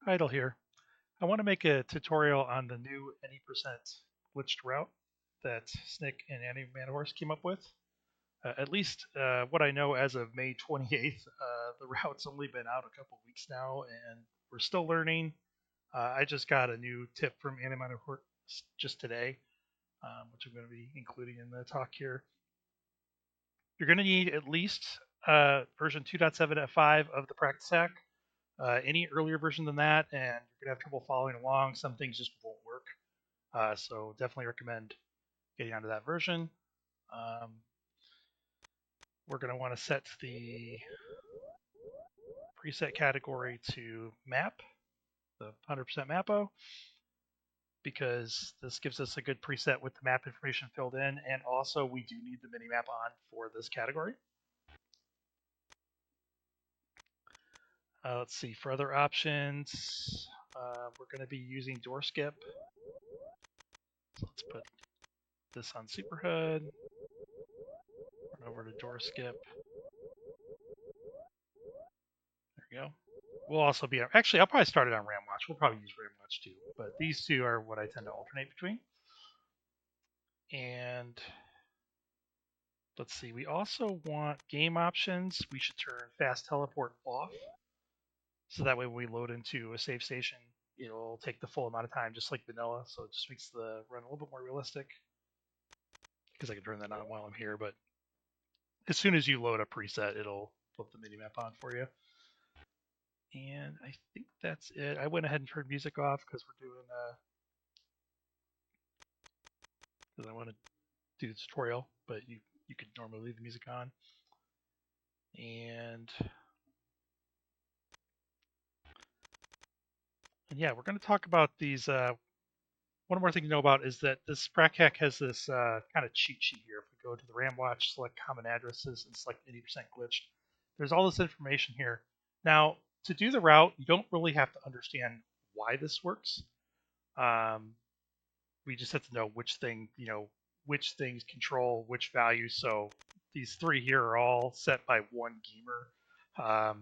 Idle here. I want to make a tutorial on the new any percent glitched route that Snick and Annie Manhorse came up with. At least what I know as of May 28th, the route's only been out a couple weeks now, and we're still learning. I just got a new tip from Annie Manhorse just today, which I'm going to be including in the talk here. You're going to need at least version 2.7.5 of the practice hack. Any earlier version than that, and you're gonna have trouble following along. Some things just won't work. So definitely recommend getting onto that version. Um, we're gonna want to set the preset category to map, the 100% Mapo, because this gives us a good preset with the map information filled in, and also we do need the minimap on for this category. Let's see, for other options, we're going to be using door skip. So let's put this on Superhood. Run over to door skip. There we go. We'll also be actually. I'll probably start it on RAM Watch. We'll probably use RAM Watch too, but these two are what I tend to alternate between. And let's see. We also want game options. We should turn fast teleport off, so that way when we load into a save station, it'll take the full amount of time, just like vanilla. So it just makes the run a little bit more realistic. Because I can turn that on while I'm here, but as soon as you load a preset, it'll flip the minimap on for you. And I think that's it. I went ahead and turned music off because we're doing because I want to do the tutorial, but you could normally leave the music on. And yeah, we're going to talk about these. One more thing to know about is that this Prac hack has this kind of cheat sheet here. If we go to the RAM watch, select common addresses, and select 80% glitched, there's all this information here. Now, to do the route, you don't really have to understand why this works. We just have to know which which things control which values. So these three here are all set by one gamer.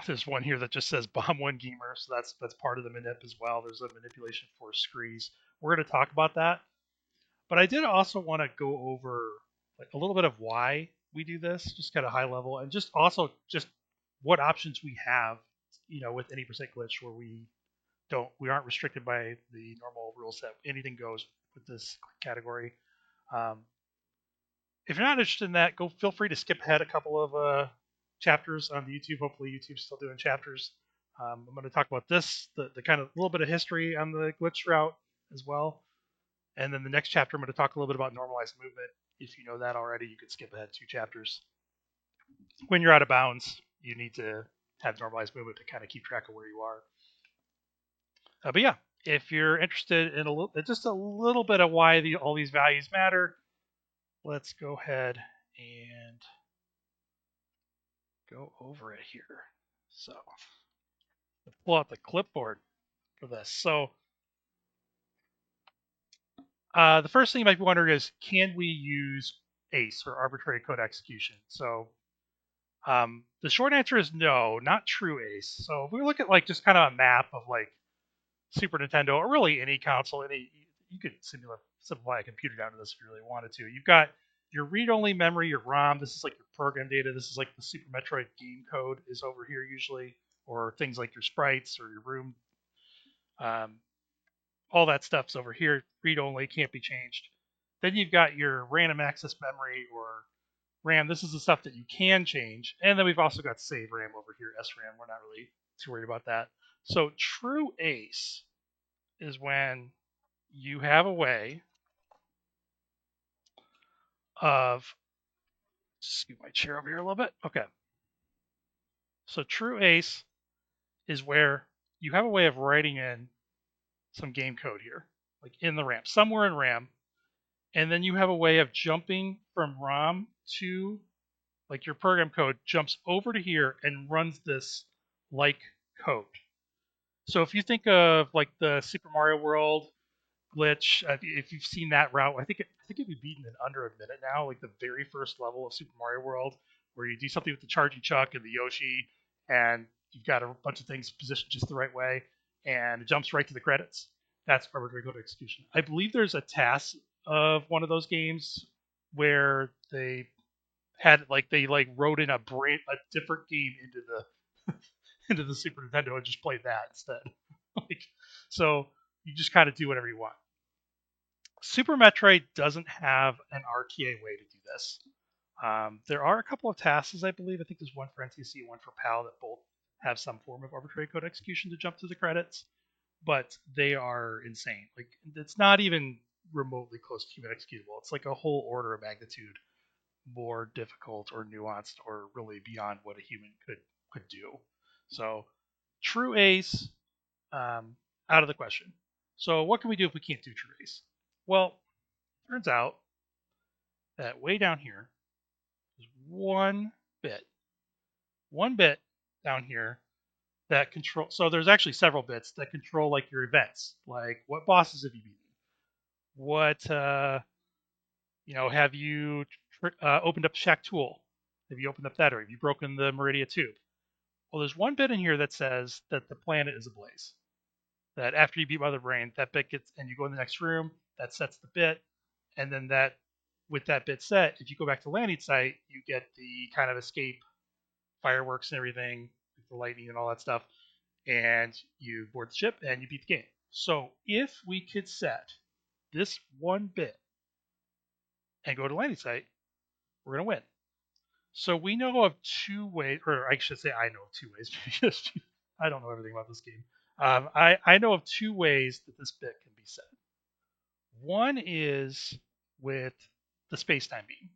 There's one here that just says bomb one gamer, so that's part of the manip as well. There's a manipulation for screes. We're going to talk about that, but I did also want to go over like a little bit of why we do this, just kind of high level, and just also just what options we have, with any percent glitch where we aren't restricted by the normal rule set. Anything goes with this category. Um, if you're not interested in that, feel free to skip ahead a couple of chapters on the YouTube. Hopefully, YouTube's still doing chapters. I'm going to talk about this, the kind of little bit of history on the glitch route as well. And then the next chapter, I'm going to talk a little bit about normalized movement. If you know that already, you could skip ahead 2 chapters. When you're out of bounds, you need to have normalized movement to kind of keep track of where you are. But yeah, if you're interested in just a little bit of why all these values matter, let's go ahead and go over it here. So let's pull out the clipboard for this. So the first thing you might be wondering is, can we use ACE or arbitrary code execution? So the short answer is no, not true ACE. So if we look at like just kind of a map of like Super Nintendo or really any console, you could simplify a computer down to this if you really wanted to. You've got your read-only memory, your ROM. This is like your program data. This is like the Super Metroid game code is over here usually, or things like your sprites or your room. All that stuff's over here. Read-only, can't be changed. Then you've got your random access memory or RAM. This is the stuff that you can change. And then we've also got save RAM over here, SRAM. We're not really too worried about that. So true ACE is when you have a way of, scoot my chair over here a little bit. Okay. So true ACE is where you have a way of writing in some game code here, like in the RAM, somewhere in RAM, and then you have a way of jumping from ROM to, like, your program code jumps over to here and runs this like code. So if you think of like the Super Mario World glitch, if you've seen that route, I think it'd be beaten in under a minute now. Like the very first level of Super Mario World, where you do something with the charging chuck and the Yoshi, and you've got a bunch of things positioned just the right way, and it jumps right to the credits. That's arbitrary code execution. I believe there's a task of one of those games where they had they wrote in a different game into the into the Super Nintendo and just played that instead. like, so you just kind of do whatever you want. Super Metroid doesn't have an RTA way to do this. There are a couple of tasks, I believe. I think there's one for NTC, one for PAL that both have some form of arbitrary code execution to jump to the credits, but they are insane. Like it's not even remotely close to human executable. It's like a whole order of magnitude more difficult or nuanced or really beyond what a human could do. So true ace, out of the question. So what can we do if we can't do true ace? Well, turns out that way down here is bit, one bit down here that control. So there's actually several bits that control like your events, like what bosses have you beaten, what have you opened up Shack Tool, have you opened up that, or have you broken the Meridia tube? Well, there's one bit in here that says that the planet is ablaze. That after you beat Mother Brain, that bit gets, and you go in the next room, that sets the bit, and then that, with that bit set, if you go back to landing site, you get the kind of escape fireworks and everything, the lightning and all that stuff, and you board the ship and you beat the game. So if we could set this one bit and go to landing site, we're gonna win. So we know of two ways, or I should say, I know of two ways because I don't know everything about this game. I know of two ways that this bit can be set. One is with the space-time beam.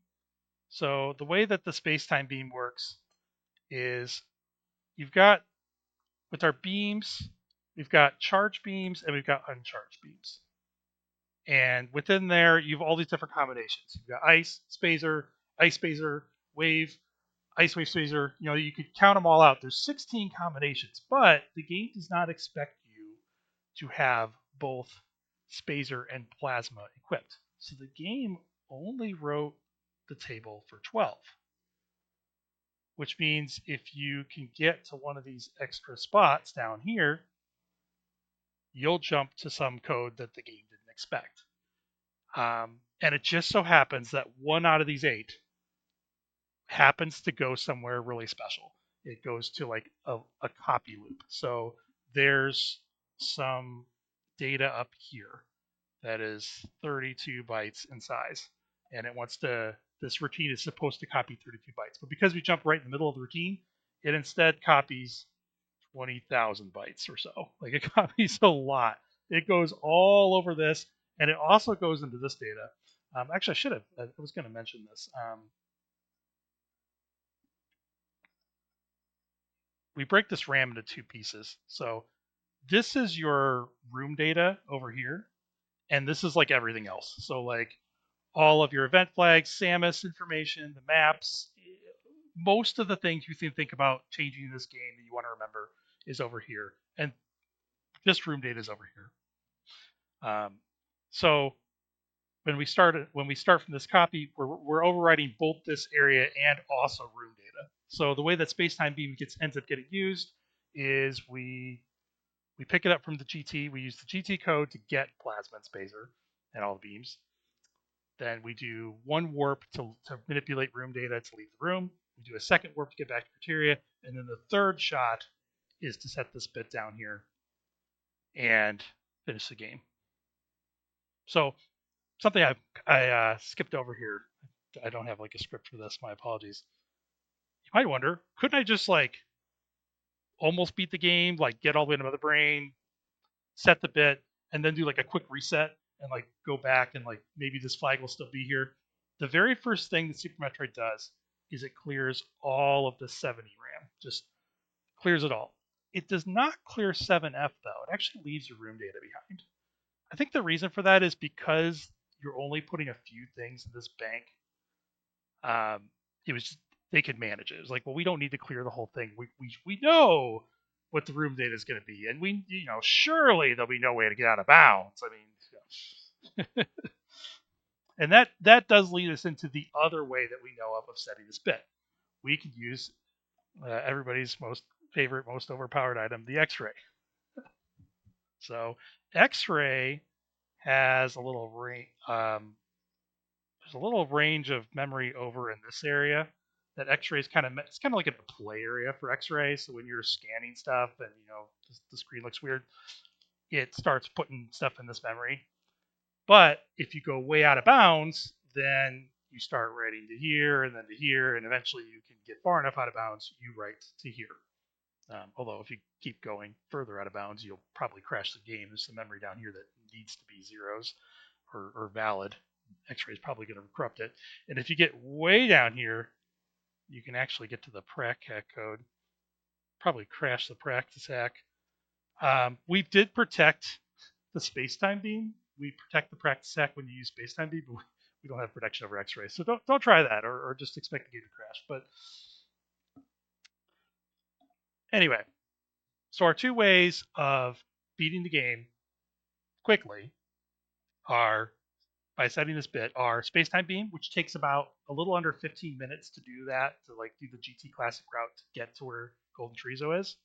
So the way that the space-time beam works is you've got, with our beams, we've got charge beams and we've got uncharged beams. And within there, you've all these different combinations. You've got ice spacer, wave, ice wave spacer. You could count them all out. There's 16 combinations, but the game does not expect you to have both spacer and plasma equipped. So the game only wrote the table for 12, which means if you can get to one of these extra spots down here, you'll jump to some code that the game didn't expect. And it just so happens that one out of these 8 happens to go somewhere really special. It goes to like a copy loop. So there's some data up here that is 32 bytes in size. And it wants to, this routine is supposed to copy 32 bytes. But because we jump right in the middle of the routine, it instead copies 20,000 bytes or so. Like it copies a lot. It goes all over this, and it also goes into this data. Actually, I should have. I was going to mention this. We break this RAM into 2 pieces. So this is your room data over here, and this is like everything else. So like all of your event flags, SAMUS information, the maps, most of the things you can think about changing in this game that you want to remember is over here, and this room data is over here. So when we start from this copy, we're overriding both this area and also room data. So the way that space-time beam ends up getting used is we pick it up from the GT. We use the GT code to get plasma and spacer and all the beams. Then we do one warp to manipulate room data to leave the room. We do a second warp to get back to criteria, and then the third shot is to set this bit down here and finish the game. So something I skipped over here. I don't have like a script for this. My apologies. You might wonder, couldn't I just like almost beat the game, like get all the way to Mother Brain, set the bit, and then do like a quick reset and like go back and like maybe this flag will still be here? The very first thing that Super Metroid does is it clears all of the 70 RAM. Just clears it all. It does not clear 7F though. It actually leaves your room data behind. I think the reason for that is because you're only putting a few things in this bank. It was just, they could manage it. It was like, well, we don't need to clear the whole thing. We know what the room data is going to be, and we surely there'll be no way to get out of bounds. I mean, and that does lead us into the other way that we know of setting this bit. We could use everybody's most favorite, most overpowered item, the X-ray. So X-ray has a little range. There's a little range of memory over in this area. That X-ray is it's kind of like a play area for X-ray. So when you're scanning stuff and the screen looks weird, it starts putting stuff in this memory. But if you go way out of bounds, then you start writing to here and then to here, and eventually you can get far enough out of bounds, you write to here. Although if you keep going further out of bounds, you'll probably crash the game. There's some memory down here that needs to be zeros or valid. X-ray is probably going to corrupt it. And if you get way down here, you can actually get to the prac hack code. Probably crash the practice hack. We did protect the space-time beam. We protect the practice hack when you use space-time beam, but we don't have protection over X-ray. So don't try that or just expect the game to crash. But anyway, so our two ways of beating the game quickly are by setting this bit are space-time beam, which takes about a little under 15 minutes to do that, to like do the GT classic route to get to where Golden Chorizo is.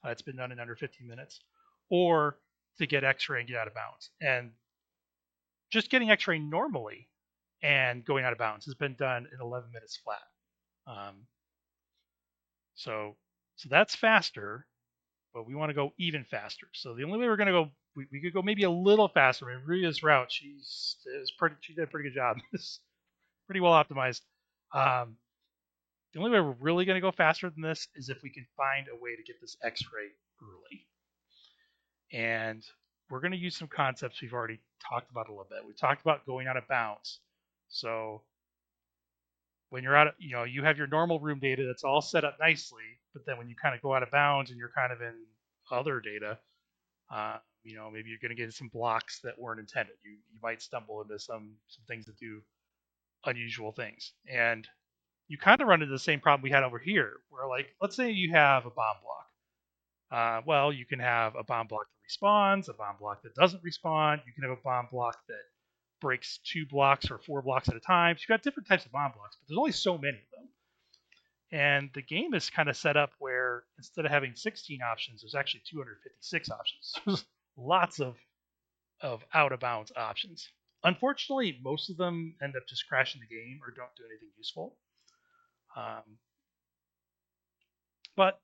It's been done in under 15 minutes. Or to get X-ray and get out of bounds. And just getting X-ray normally and going out of bounds has been done in 11 minutes flat. So that's faster, but we want to go even faster. So the only way we're going to go, we could go maybe a little faster. I mean, Ria's route, she did a pretty good job. It's pretty well optimized. The only way we're really going to go faster than this is if we can find a way to get this X-ray early. And we're going to use some concepts we've already talked about a little bit. We talked about going out of bounds. So when you're out of, you have your normal room data that's all set up nicely, but then when you kind of go out of bounds and you're kind of in other data, maybe you're going to get some blocks that weren't intended. You might stumble into some things that do unusual things. And you kind of run into the same problem we had over here, where like, let's say you have a bomb block. Well, you can have a bomb block that respawns, a bomb block that doesn't respawn. You can have a bomb block that breaks 2 blocks or 4 blocks at a time. So you've got different types of bomb blocks, but there's only so many of them. And the game is kind of set up where instead of having 16 options, there's actually 256 options. There's lots of out of bounds options. Unfortunately, most of them end up just crashing the game or don't do anything useful. But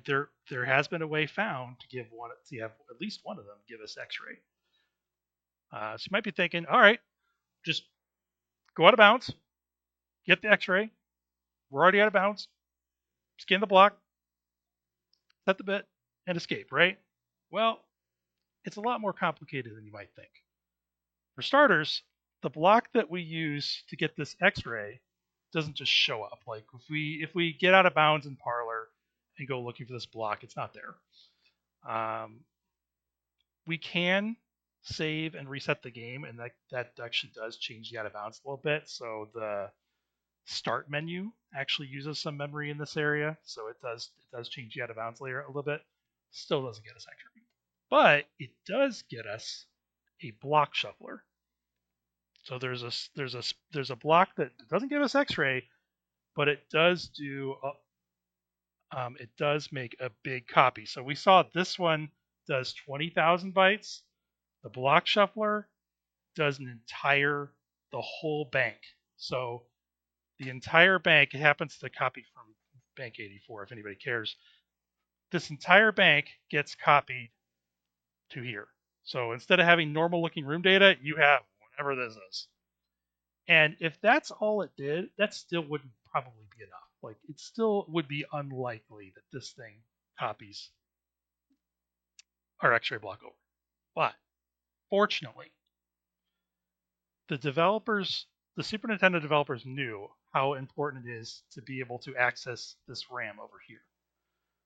there has been a way found to have at least one of them give us X-ray. So you might be thinking, all right, just go out of bounds, get the X-ray. We're already out of bounds. Scan the block, set the bit, and escape, right? Well, it's a lot more complicated than you might think. For starters, the block that we use to get this X-ray doesn't just show up. Like if we get out of bounds in Parlor and go looking for this block, it's not there. We can save and reset the game, and that actually does change the out of bounds a little bit. So the start menu actually uses some memory in this area, so it does change the out of bounds layer a little bit. Still doesn't get us X-ray, but it does get us a block shuffler. So there's a block that doesn't give us X-ray, but it does make a big copy. So we saw this one does 20,000 bytes. The block shuffler does the whole bank. So the entire bank, it happens to copy from bank 84 if anybody cares. This entire bank gets copied to here. So instead of having normal looking room data, you have whatever this is. And if that's all it did, that still wouldn't probably be enough. Like it still would be unlikely that this thing copies our X-ray block over. But fortunately, the Super Nintendo developers knew how important it is to be able to access this RAM over here.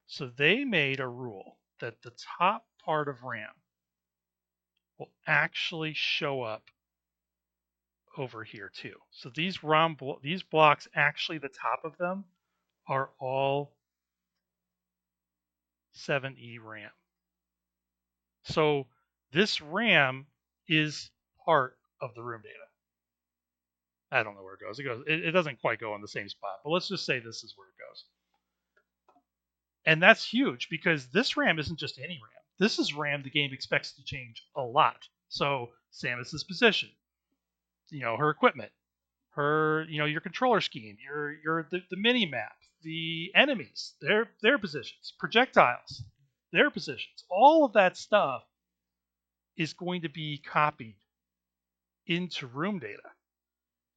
So they made a rule that the top part of RAM will actually show up over here too. So these blocks, actually the top of them are all 7E RAM. So this RAM is part of the room data. I don't know where it goes. It doesn't quite go in the same spot, but let's just say this is where it goes. And that's huge because this RAM isn't just any RAM. This is RAM the game expects to change a lot. So Samus's position, her equipment, her, your controller scheme, the mini map, the enemies, their positions, projectiles, their positions, all of that stuff is going to be copied into room data.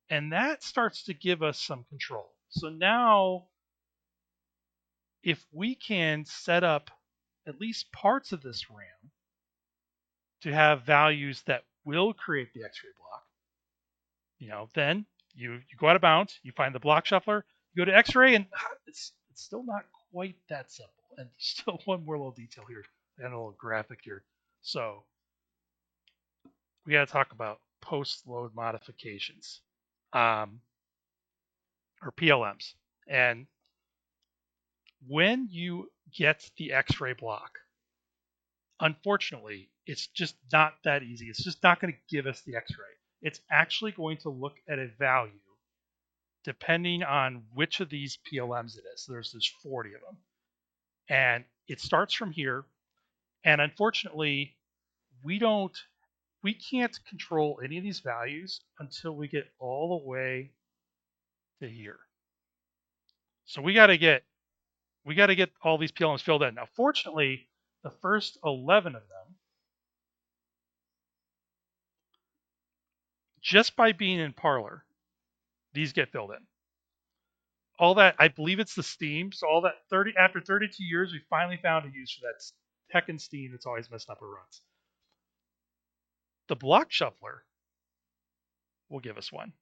And that starts to give us some control. So now, if we can set up at least parts of this RAM to have values that will create the X-ray block, then you go out of bounds, you find the block shuffler, you go to X-ray, and it's still not quite that simple. And still one more little detail here, and a little graphic here. So we got to talk about post-load modifications, or PLMs. And when you get the X-ray block, unfortunately, it's just not that easy. It's just not going to give us the X-ray. It's actually going to look at a value depending on which of these PLMs it is. There's 40 of them. And it starts from here. And unfortunately, we can't control any of these values until we get all the way to here. So we got to get all these PLMs filled in. Now, fortunately, the first 11 of them, just by being in Parlor, these get filled in. All that, I believe it's the Steam. So all that after 32 years, we finally found a use for that heckin' Steam that's always messed up our runs. The block shuffler will give us one.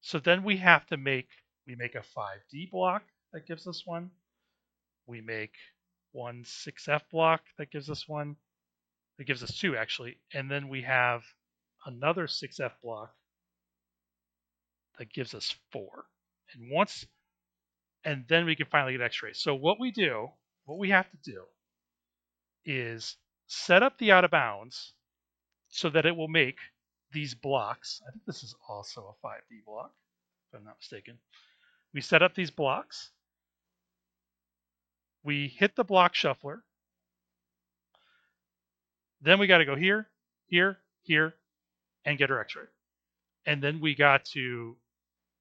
So then we make a 5D block that gives us one. We make one 6F block that gives us one. It gives us two actually. And then we have another 6F block that gives us four. And then we can finally get X-rays. So what we have to do is set up the out of bounds so that it will make these blocks. I think this is also a 5D block, if I'm not mistaken. We set up these blocks. We hit the block shuffler. Then we got to go here, here, here, and get our X-ray. And then we got to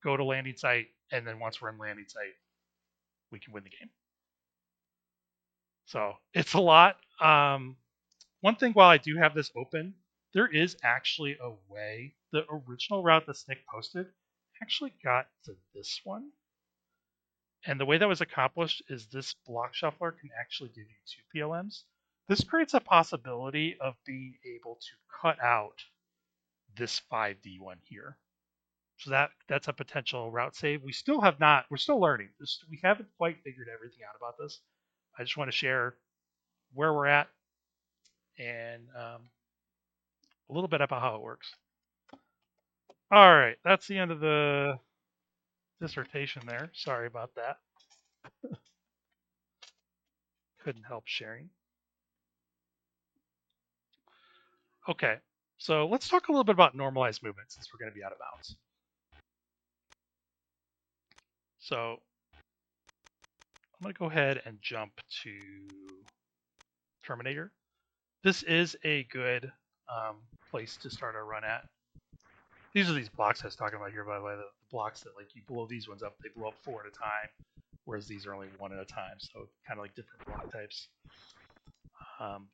go to landing site, and then once we're in landing site, we can win the game. So it's a lot. One thing, while I do have this open, there is actually a way. The original route that Snick posted actually got to this one. And the way that was accomplished is this block shuffler can actually give you two PLMs. This creates a possibility of being able to cut out this 5D one here. So that's a potential route save. We're still learning. We haven't quite figured everything out about this. I just want to share where we're at and a little bit about how it works. All right, that's the end of the dissertation there. Sorry about that. Couldn't help sharing. Okay, so let's talk a little bit about normalized movement since we're going to be out of bounds. So I'm going to go ahead and jump to Terminator. This is a good place to start a run at. These are these blocks I was talking about here, by the way. The blocks that, like, you blow these ones up, they blow up 4 at a time, whereas these are only 1 at a time. So kind of like different block types.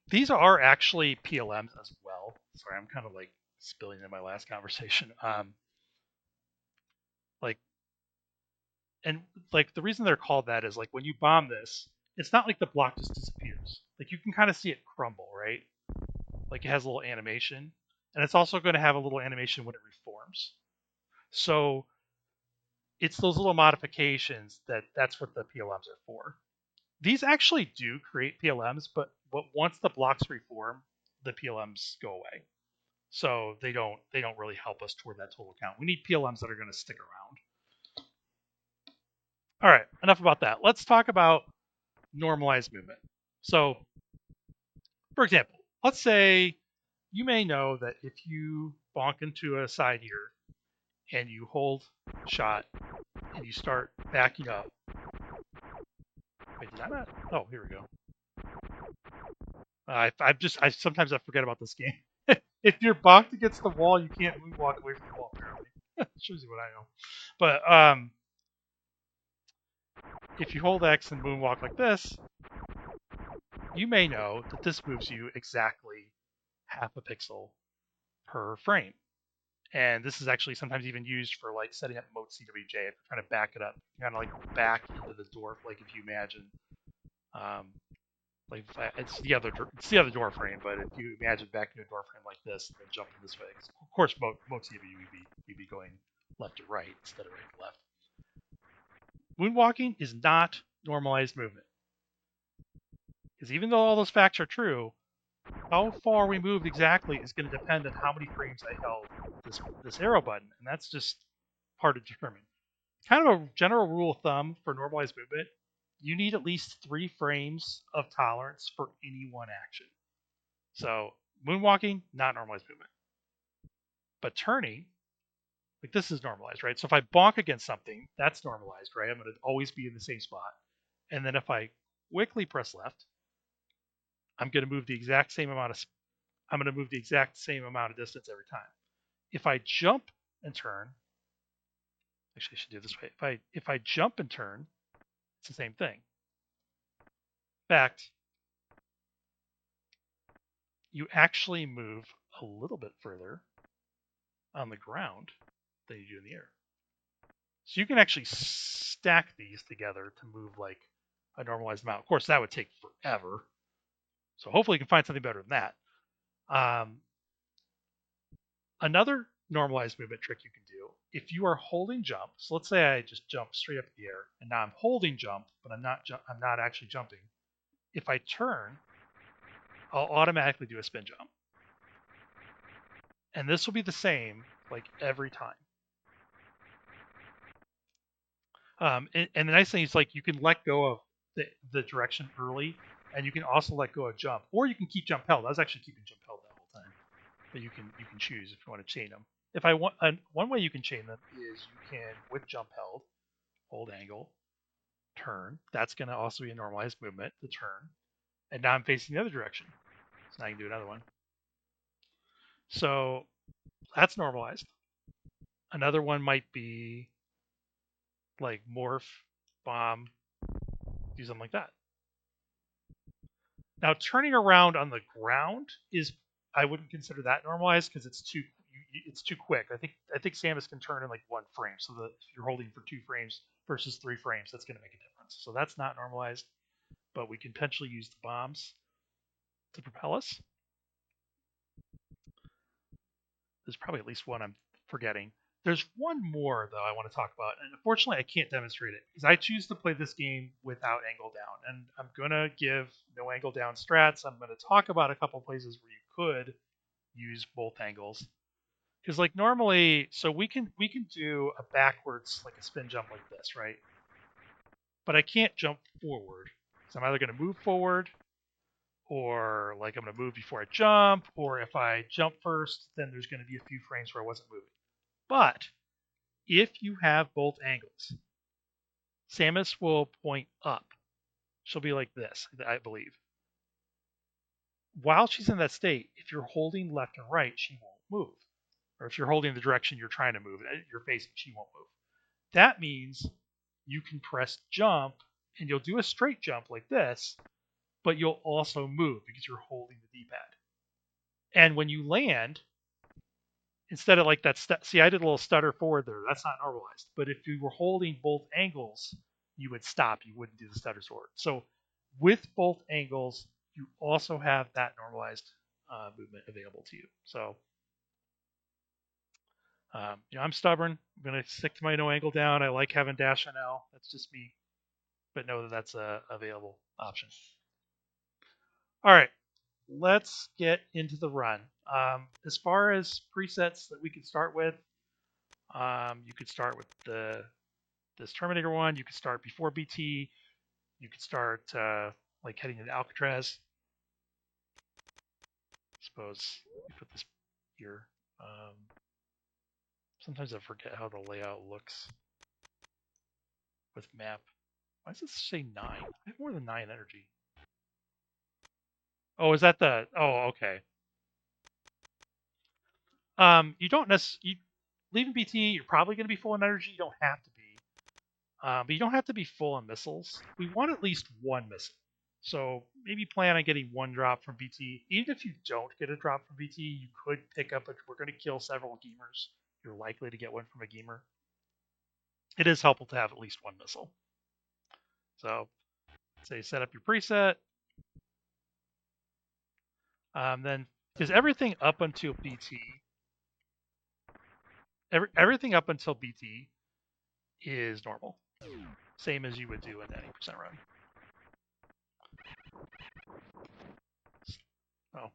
These are actually PLMs as well. Sorry, I'm kind of like spilling in my last conversation. The reason they're called that is, like, when you bomb this, it's not like the block just disappears. Like, you can kind of see it crumble, right? Like, it has a little animation, and it's also going to have a little animation when it reforms. So it's those little modifications that's what the PLMs are for. These actually do create PLMs, but once the blocks reform, the PLMs go away. So they don't really help us toward that total count. We need PLMs that are going to stick around. All right, enough about that. Let's talk about normalized movement. So, for example, let's say you may know that if you bonk into a side here and you hold shot and you start backing up, Wait, did I not? Oh, here we go. I sometimes I forget about this game. If you're bonked against the wall, you can't moonwalk away from the wall. Apparently, shows you what I know. But if you hold X and moonwalk like this, you may know that this moves you exactly half a pixel per frame. And this is actually sometimes even used for like setting up mode CWJ. If you're trying to back it up, you kind of like back into the door, like if you imagine, um, like it's the other door frame. But if you imagine back into a door frame like this and then jumping this way, of course mode CWJ we'd be going left to right instead of right to left. Moonwalking is not normalized movement because even though all those facts are true, how far we moved exactly is going to depend on how many frames I held this arrow button, and that's just hard to determine. Kind of a general rule of thumb for normalized movement, you need at least 3 frames of tolerance for any one action. So moonwalking, not normalized movement. But turning, like this is normalized, right? So if I bonk against something, that's normalized, right? I'm going to always be in the same spot. And then if I quickly press left, I'm going to move the exact same amount of I'm going to move the exact same amount of distance every time. If I jump and turn, actually I should do it this way. If I jump and turn, it's the same thing. In fact, you actually move a little bit further on the ground than you do in the air. So you can actually stack these together to move like a normalized amount. Of course, that would take forever. So hopefully you can find something better than that. Another normalized movement trick you can do, if you are holding jump, so let's say I just jump straight up in the air, and now I'm holding jump, but I'm not actually jumping. If I turn, I'll automatically do a spin jump. And this will be the same like every time. And the nice thing is like you can let go of the direction early, and you can also let go of jump, or you can keep jump held. I was actually keeping jump held that whole time, but you can choose if you want to chain them. If I want one way you can chain them is you can with jump held, hold angle, turn. That's going to also be a normalized movement, the turn, and now I'm facing the other direction, so now I can do another one. So that's normalized. Another one might be like morph, bomb, do something like that. Now, turning around on the ground is I wouldn't consider that normalized because it's too quick. I think Samus can turn in like 1 frame, so that if you're holding for 2 frames versus 3 frames, that's going to make a difference. So that's not normalized, but we can potentially use the bombs to propel us. There's probably at least one I'm forgetting. There's one more though I want to talk about, and unfortunately I can't demonstrate it because I choose to play this game without angle down, and I'm gonna give no angle down strats. I'm gonna talk about a couple places where you could use both angles because like normally, so we can do a backwards like a spin jump like this, right? But I can't jump forward, so I'm either gonna move forward or like I'm gonna move before I jump, or if I jump first, then there's gonna be a few frames where I wasn't moving. But if you have both angles, Samus will point up. She'll be like this, I believe. While she's in that state, if you're holding left and right, she won't move. Or if you're holding the direction you're trying to move, you're facing, she won't move. That means you can press jump and you'll do a straight jump like this, but you'll also move because you're holding the D-pad. And when you land, instead of like that, see, I did a little stutter forward there. That's not normalized. But if you were holding both angles, you would stop. You wouldn't do the stutter forward. So with both angles, you also have that normalized movement available to you. So I'm stubborn. I'm going to stick to my no angle down. I like having dash and L. That's just me. But know that that's a available option. All right, let's get into the run. As far as presets that we could start with, you could start with this Terminator one. You could start before BT. You could start like heading into Alcatraz. I suppose you put this here. Sometimes I forget how the layout looks with map. Why does this say 9? I have more than 9 energy. Oh, is that the... Oh, okay. You don't necessarily... Leaving BT, you're probably going to be full on energy. You don't have to be. But you don't have to be full on missiles. We want at least one missile. So maybe plan on getting one drop from BT. Even if you don't get a drop from BT, you could pick up... We're going to kill several Gamers. You're likely to get one from a Gamer. It is helpful to have at least one missile. So, say set up your preset. Then, because everything up until BT, everything up until BT is normal, same as you would do in any percent run. Oh,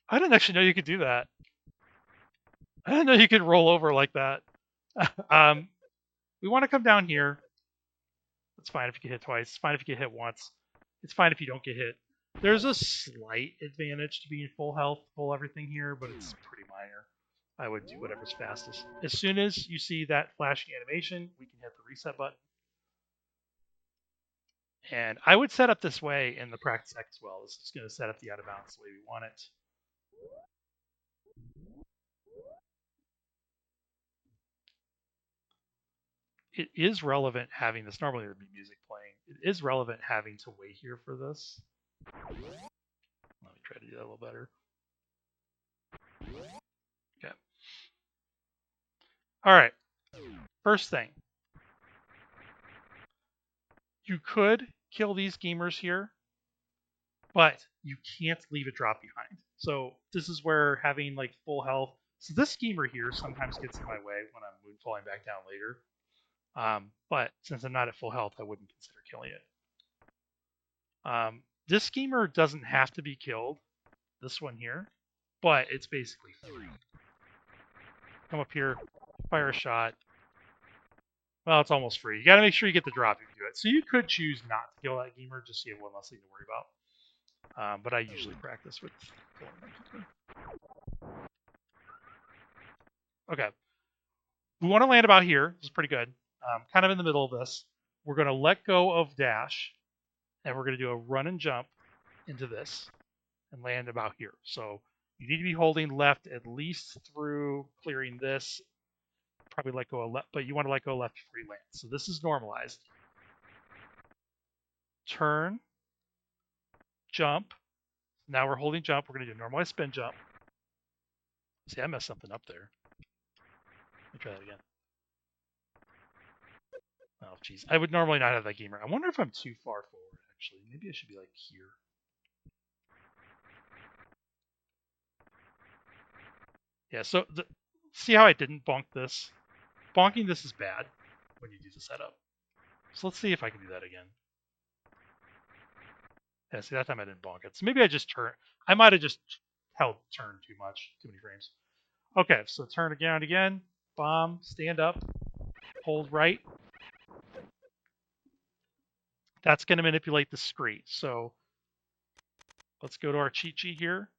I didn't actually know you could do that. I didn't know you could roll over like that. We want to come down here. It's fine if you get hit twice. It's fine if you get hit once. It's fine if you don't get hit. There's a slight advantage to being full health, full everything here, but it's pretty minor. I would do whatever's fastest. As soon as you see that flashing animation, we can hit the reset button. And I would set up this way in the practice deck as well. This is going to set up the out of bounds the way we want it. It is relevant having this. Normally there would be music playing. It is relevant having to wait here for this. Let me try to do that a little better. Okay. All right. First thing. You could kill these Gamers here, but you can't leave a drop behind. So this is where having like full health. So this Gamer here sometimes gets in my way when I'm falling back down later. But since I'm not at full health, I wouldn't consider killing it. This Schemer doesn't have to be killed, this one here, but it's basically free. Come up here, fire a shot. Well, it's almost free. You got to make sure you get the drop if you do it. So you could choose not to kill that Gamer, just so you have one less thing to worry about. But I usually practice with killing that Gamer. Okay. We want to land about here. This is pretty good. Kind of in the middle of this. We're going to let go of dash, and we're going to do a run and jump into this and land about here. So you need to be holding left at least through clearing this. Probably let go of left, but you want to let go of left before you land. So this is normalized. Turn, jump. Now we're holding jump. We're going to do a normalized spin jump. See, I messed something up there. Let me try that again. Oh, jeez. I would normally not have that Gamer. I wonder if I'm too far forward, actually. Maybe I should be like here. Yeah, so see how I didn't bonk this? Bonking this is bad when you do the setup. So let's see if I can do that again. Yeah, see, that time I didn't bonk it. So maybe I just turn. I might have just held turn too much, too many frames. Okay, so turn again. Bomb, stand up, hold right. That's going to manipulate the screen. So let's go to our cheat sheet here.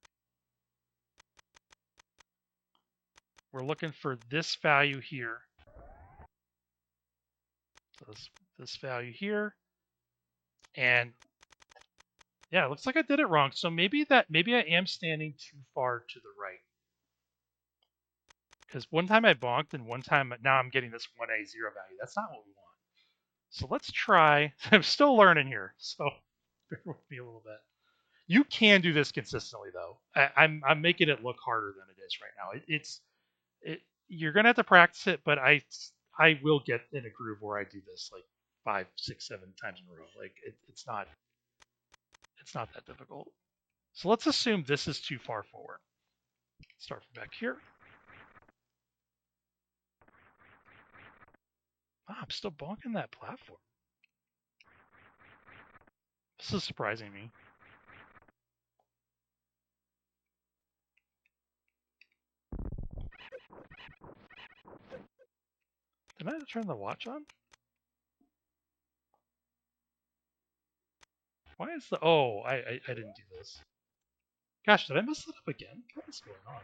We're looking for this value here. So this value here. And yeah, it looks like I did it wrong. So maybe I am standing too far to the right. Because one time I bonked and one time now I'm getting this 1A0 value. That's not what we want. So let's try. I'm still learning here, so bear with me a little bit. You can do this consistently, though. I'm making it look harder than it is right now. You're gonna have to practice it, but I will get in a groove where I do this like 5, 6, 7 times in a row. Like it's not that difficult. So let's assume this is too far forward. Start from back here. Oh, I'm still bonking that platform. This is surprising me. Did I turn the watch on? Why is the... Oh, I didn't do this. Gosh, did I mess that up again? What is going on?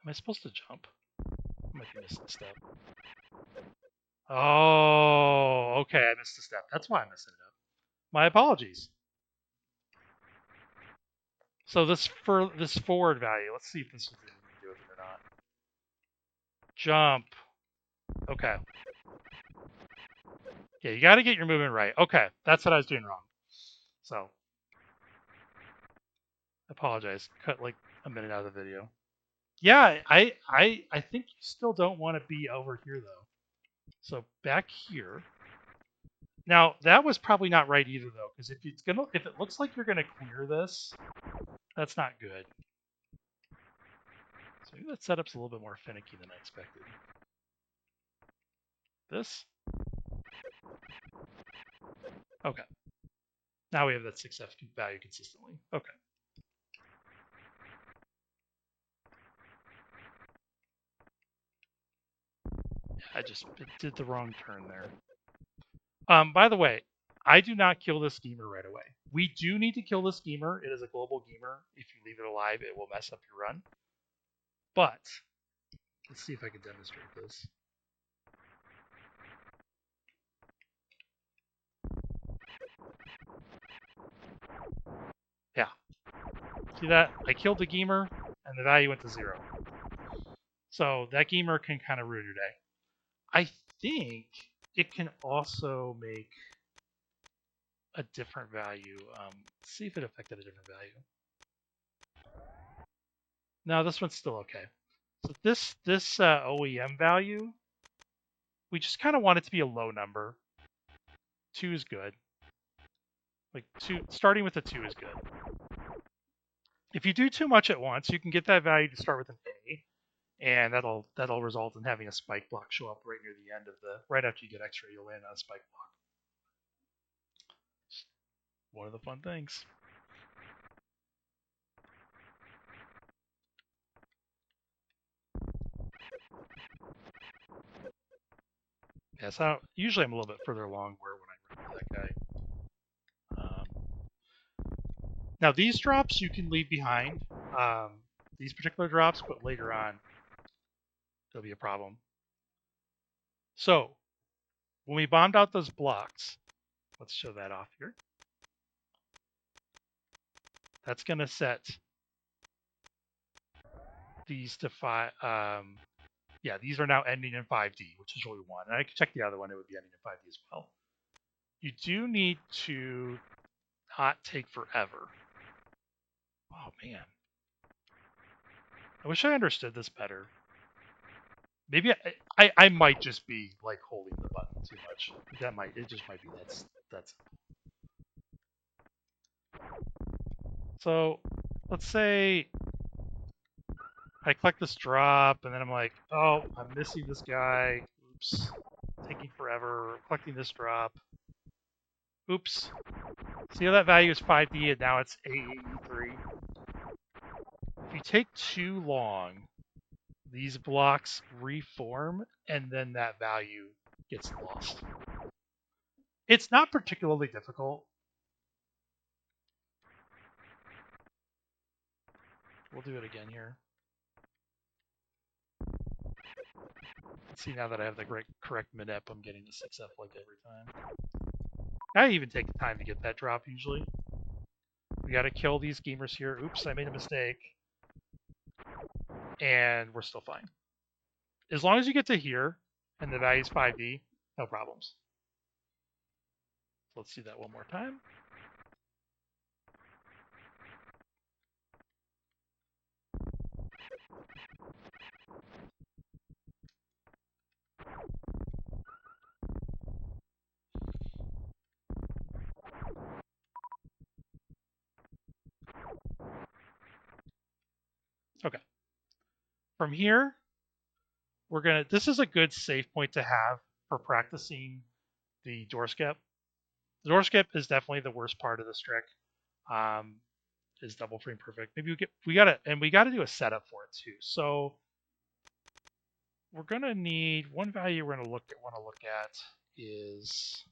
Am I supposed to jump? I might be missing a step. Oh, okay, I missed a step. That's why I'm messing it up. My apologies. So this forward value, let's see if this has anything to do with it or not. Jump. Okay. Yeah, you got to get your movement right. Okay, that's what I was doing wrong. So, I apologize. Cut like a minute out of the video. Yeah, I think you still don't want to be over here though. So back here. Now that was probably not right either though, because if it looks like you're gonna clear this, that's not good. So maybe that setup's a little bit more finicky than I expected. This. Okay. Now we have that 6F value consistently. Okay. I just did the wrong turn there. By the way, I do not kill this schemer right away. We do need to kill the schemer. It is a global gamer. If you leave it alive, it will mess up your run. But let's see if I can demonstrate this. Yeah. See that? I killed the gamer, and the value went to 0. So that gamer can kind of ruin your day. I think it can also make a different value. Let's see if it affected a different value. No, this one's still okay. So this OEM value, we just kind of want it to be a low number. 2 is good. Like 2, starting with a 2 is good. If you do too much at once, you can get that value to start with an A, and that'll result in having a spike block show up right near the end of right after you get X-ray, you'll land on a spike block. Just one of the fun things. Yeah, so usually I'm a little bit further along when I run into that guy. Now these drops you can leave behind. These particular drops, but later on there'll be a problem. So when we bombed out those blocks, let's show that off here. That's going to set these to 5. Yeah, these are now ending in 5D, which is what we want. And I can check the other one; it would be ending in 5D as well. You do need to not take forever. Oh man, I wish I understood this better. Maybe I might just be like holding the button too much. It just might be that's. So let's say I collect this drop and then I'm like, oh, I'm missing this guy. Oops, taking forever. Collecting this drop. Oops. See how that value is 5D and now it's AE3. If you take too long, these blocks reform and then that value gets lost. It's not particularly difficult. We'll do it again here. See, now that I have the correct mid-ep, I'm getting the 6F like every time. I even take the time to get that drop usually. We gotta kill these gamers here. Oops, I made a mistake. And we're still fine. As long as you get to here and the value's 5D, no problems. So let's do that one more time. Okay. From here, this is a good save point to have for practicing the door skip. The door skip is definitely the worst part of this trick. Is double frame perfect. Maybe we gotta do a setup for it too. So we're gonna need one value we're gonna want to look at is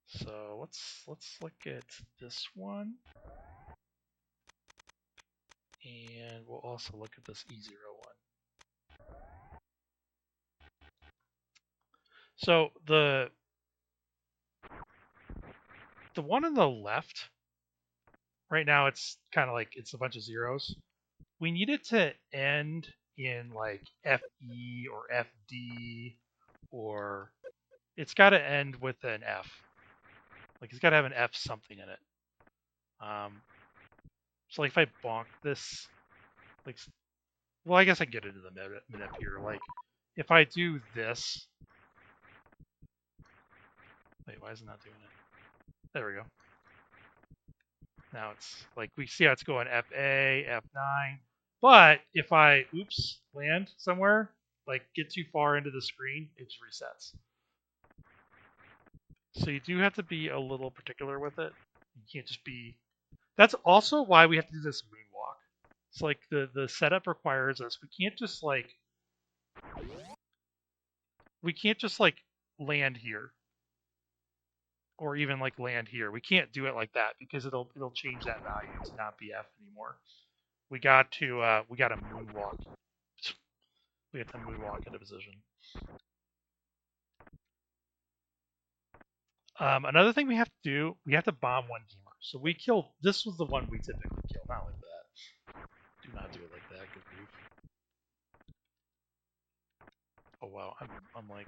so let's look at this one. And we'll also look at this E0 one. So the one on the left, right now it's kind of like it's a bunch of zeros. We need it to end in like FE or FD, or it's got to end with an F. Like it's got to have an F something in it. So like if I bonk this, like, well, I guess I can get into the minute here. Like if I do this, wait, why is it not doing it? There we go. Now it's like we see how it's going FA, F9. But if I, land somewhere, like get too far into the screen, it just resets. So you do have to be a little particular with it. You can't just be. That's also why we have to do this moonwalk. It's like the setup requires us. We can't just like land here or even like land here. We can't do it like that because it'll change that value to not be F anymore. We got to moonwalk. We have to moonwalk into position. Another thing we have to do, we have to bomb one gamer. So we kill. This was the one we typically kill, not like that. Do not do it like that. Good grief. Oh wow, I'm like,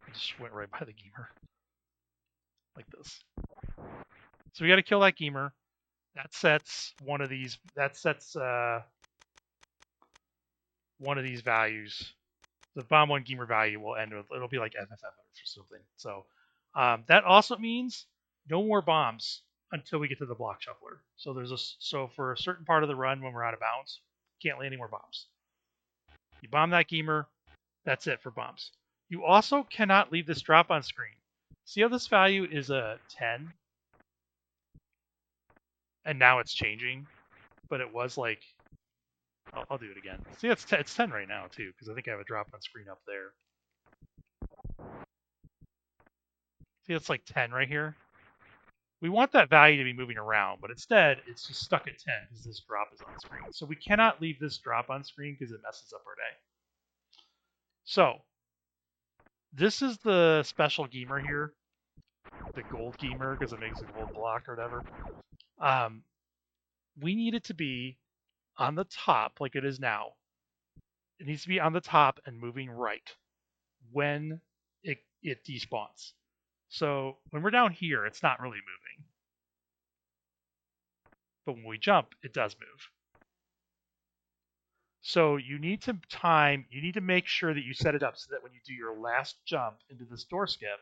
I just went right by the gamer, like this. So we got to kill that gamer. That sets one of these. That sets one of these values. The bomb one gamer value will end with, it'll be like FFF or something. So that also means no more bombs until we get to the block shuffler. So for a certain part of the run when we're out of bounds, can't land any more bombs. You bomb that gamer, that's it for bombs. You also cannot leave this drop on screen. See how this value is a 10? And now it's changing, but it was like, I'll do it again. See, it's 10 right now too, because I think I have a drop on screen up there. See, it's like 10 right here. We want that value to be moving around, but instead it's just stuck at 10 because this drop is on screen. So we cannot leave this drop on screen because it messes up our day. So this is the special gamer here, the gold gamer, because it makes a gold block or whatever. We need it to be on the top like it is now. It needs to be on the top and moving right when it despawns. So when we're down here, it's not really moving. But when we jump, it does move. So you need to make sure that you set it up so that when you do your last jump into this door skip,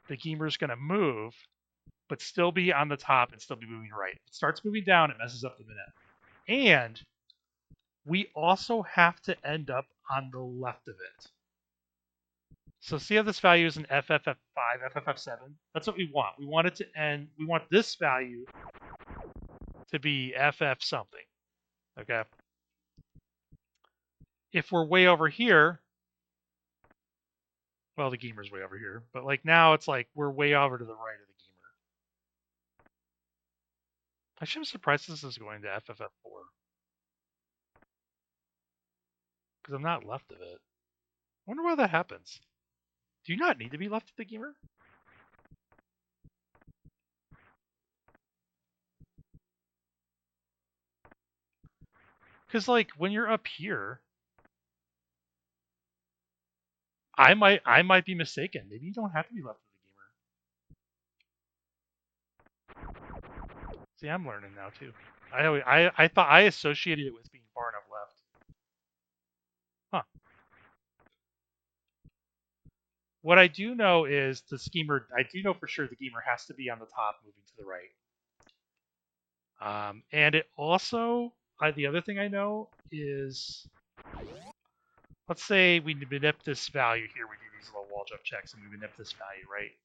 the gamer's going to move, but still be on the top and still be moving right. If it starts moving down, it messes up the minute. And we also have to end up on the left of it. So see how this value is an FFF5, FFF7? That's what we want. We want it to end, we want this value to be FF something. Okay? If we're way over here, well, the gamer's way over here, but like now it's like we're way over to the right of the gamer. Actually, I'm surprised this is going to FFF4 because I'm not left of it. I wonder why that happens. Do you not need to be left of the gamer? Because like when you're up here, I might be mistaken. Maybe you don't have to be left of the gamer. See, I'm learning now too. I thought I associated it with being far enough left. Huh. What I do know is the schemer. I do know for sure the gamer has to be on the top, moving to the right. And it also, the other thing I know is, let's say we manip this value here. We do these little wall jump checks, and we manip this value, right?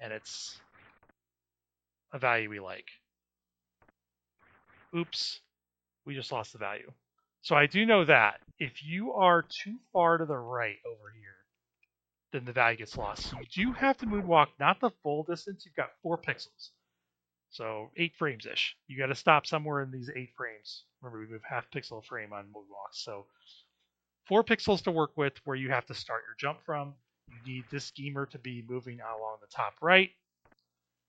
And it's a value we like. Oops, we just lost the value. So I do know that if you are too far to the right over here, then the value gets lost. So you do have to moonwalk, not the full distance. You've got 4 pixels. So 8 frames-ish. You got to stop somewhere in these 8 frames. Remember, we move half pixel a frame on moonwalks. So 4 pixels to work with where you have to start your jump from. You need this schemer to be moving along the top right.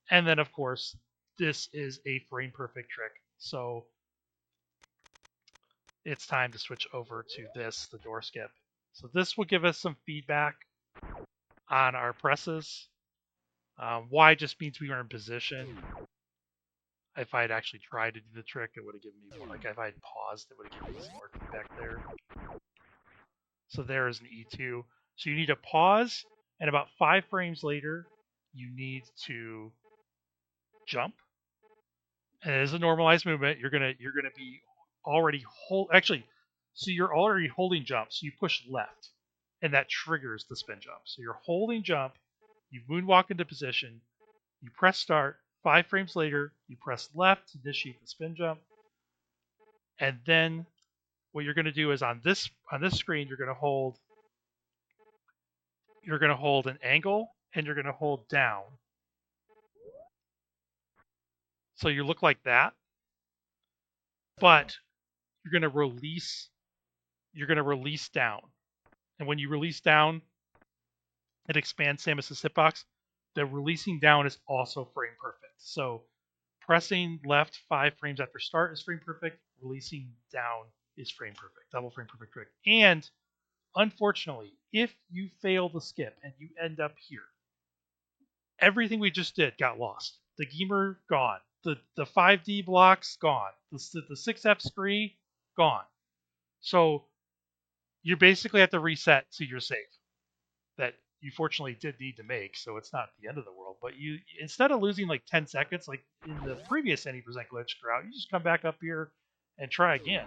And then, of course, this is a frame perfect trick. So it's time to switch over to this, the door skip. So this will give us some feedback on our presses. Y just means we were in position. If I had actually tried to do the trick, it would have given me more. Like if I had paused, it would have given me some more feedback there. So there is an E2. So you need to pause, and about 5 frames later, you need to jump. And it is a normalized movement. You're gonna be already so you're already holding jump. So you push left, and that triggers the spin jump. So you're holding jump, you moonwalk into position, you press start. 5 frames later, you press left to initiate the spin jump, and then what you're going to do is on this screen, you're going to hold an angle, and you're going to hold down. So you look like that, but you're going to release. You're going to release down, and when you release down, it expands Samus's hitbox. The releasing down is also frame perfect. So pressing left 5 frames after start is frame perfect. Releasing down is frame perfect. Double frame perfect trick. And unfortunately, if you fail the skip and you end up here, everything we just did got lost. The Geemer gone. The 5D blocks gone. The 6F scree gone. So you basically have to reset to your save that you fortunately did need to make, so it's not the end of the world. But you, instead of losing like 10 seconds like in the previous 80% glitch route, you just come back up here and try again.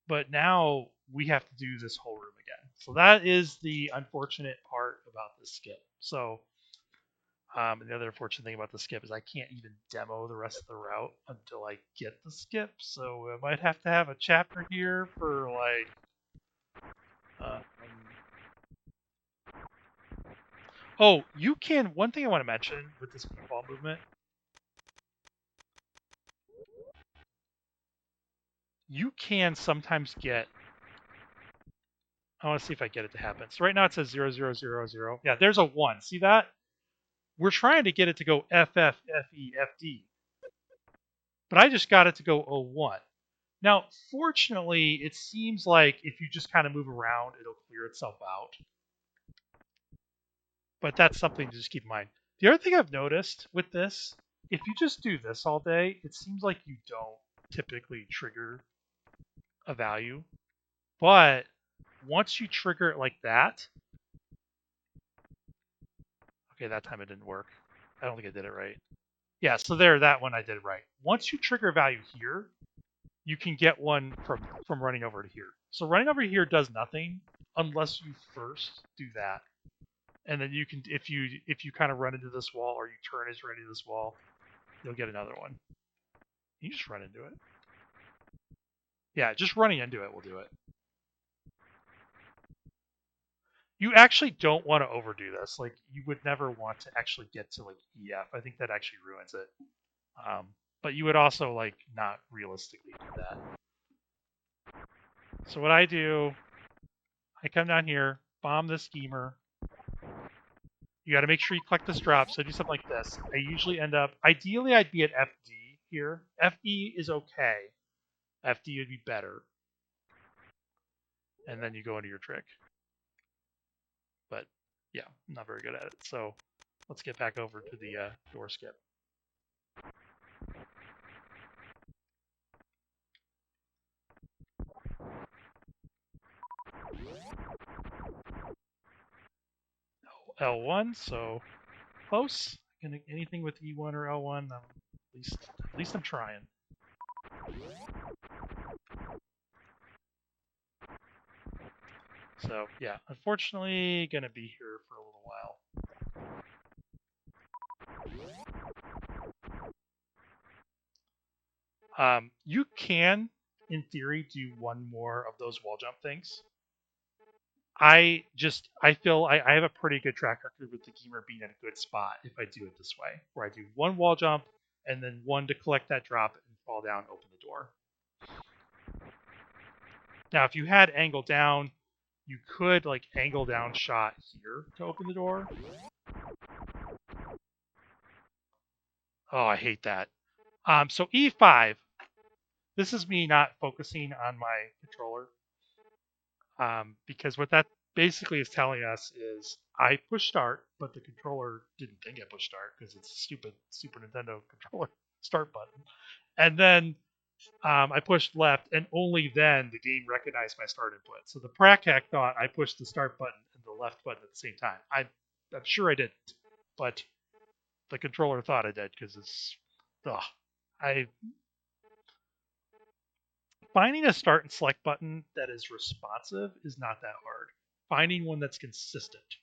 But now we have to do this whole room again. So that is the unfortunate part about this skip. So the other unfortunate thing about the skip is I can't even demo the rest of the route until I get the skip. So I might have to have a chapter here for like. Oh, you can. One thing I want to mention with this ball movement, you can sometimes get. I want to see if I get it to happen. So right now it says 0, 0, 0, 0. Yeah, there's a 1. See that? We're trying to get it to go FF, FE, FD. But I just got it to go 01. Now, fortunately, it seems like if you just kind of move around, it'll clear itself out. But that's something to just keep in mind. The other thing I've noticed with this, if you just do this all day, it seems like you don't typically trigger a value. But once you trigger it like that, okay, that time it didn't work. I don't think I did it right. Yeah, so there, that one I did right. Once you trigger a value here, you can get one from running over to here. So running over here does nothing unless you first do that. And then you can, if you kind of run into this wall or you turn as right into this wall, you'll get another one. You just run into it. Yeah, just running into it will do it. You actually don't want to overdo this. Like, you would never want to actually get to, like, EF. I think that actually ruins it. But you would also, like, not realistically do that. So what I do, I come down here, bomb this schemer. You got to make sure you collect this drop. So I do something like this. I usually end up, ideally, I'd be at FD here. FE is okay. FD would be better. And then you go into your trick. But yeah, I'm not very good at it. So let's get back over to the door skip. L1, so close. Anything with E1 or L1, at least I'm trying. So yeah, unfortunately, gonna be here for a little while. You can, in theory, do one more of those wall jump things. I feel I have a pretty good track record with the gamer being in a good spot if I do it this way, where I do one wall jump and then one to collect that drop and fall down, open the door. Now, if you had angle down, you could like angle down shot here to open the door. Oh, I hate that. So E5, this is me not focusing on my controller. Because what that basically is telling us is I push start, but the controller didn't think I pushed start because it's a stupid Super Nintendo controller start button. And then I pushed left, and only then the game recognized my start input. So the prac hack thought I pushed the start button and the left button at the same time. I'm sure I didn't, but the controller thought I did because it's. Ugh. I Finding a start and select button that is responsive is not that hard. Finding one that's consistent.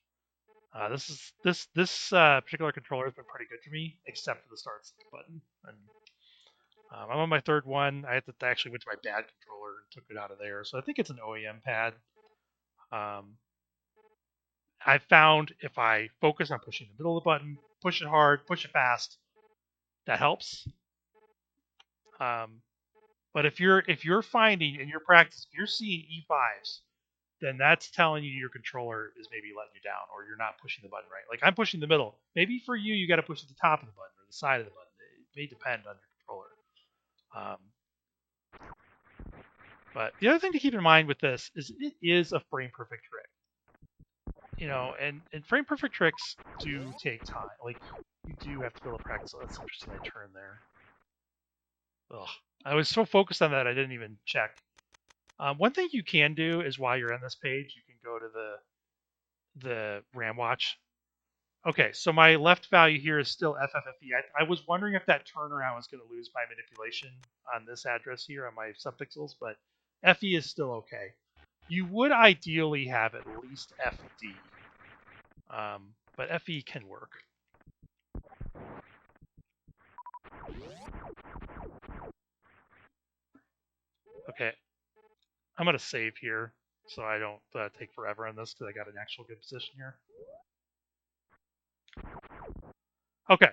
This particular controller has been pretty good for me, except for the start and select button. And I'm on my third one. I actually went to my bad controller and took it out of there, so I think it's an OEM pad. Um, I found if I focus on pushing the middle of the button, push it hard, push it fast, that helps. But if you're finding in your practice, if you're seeing E5s, then that's telling you your controller is maybe letting you down or you're not pushing the button right. Like I'm pushing the middle. Maybe for you, you got to push at the top of the button or the side of the button. It may depend on your controller. Um, but the other thing to keep in mind with this is it is a frame perfect trick. And frame perfect tricks do take time. Like you do have to be able to practice. Oh, that's interesting. I turned there. Ugh. I was so focused on that I didn't even check. One thing you can do is while you're on this page, you can go to the RAM watch. Okay, so my left value here is still FFFE. I was wondering if that turnaround was going to lose my manipulation on this address here on my subpixels, but FE is still okay. You would ideally have at least FD, but FE can work. Okay, I'm going to save here so I don't take forever on this because I got an actual good position here. Okay,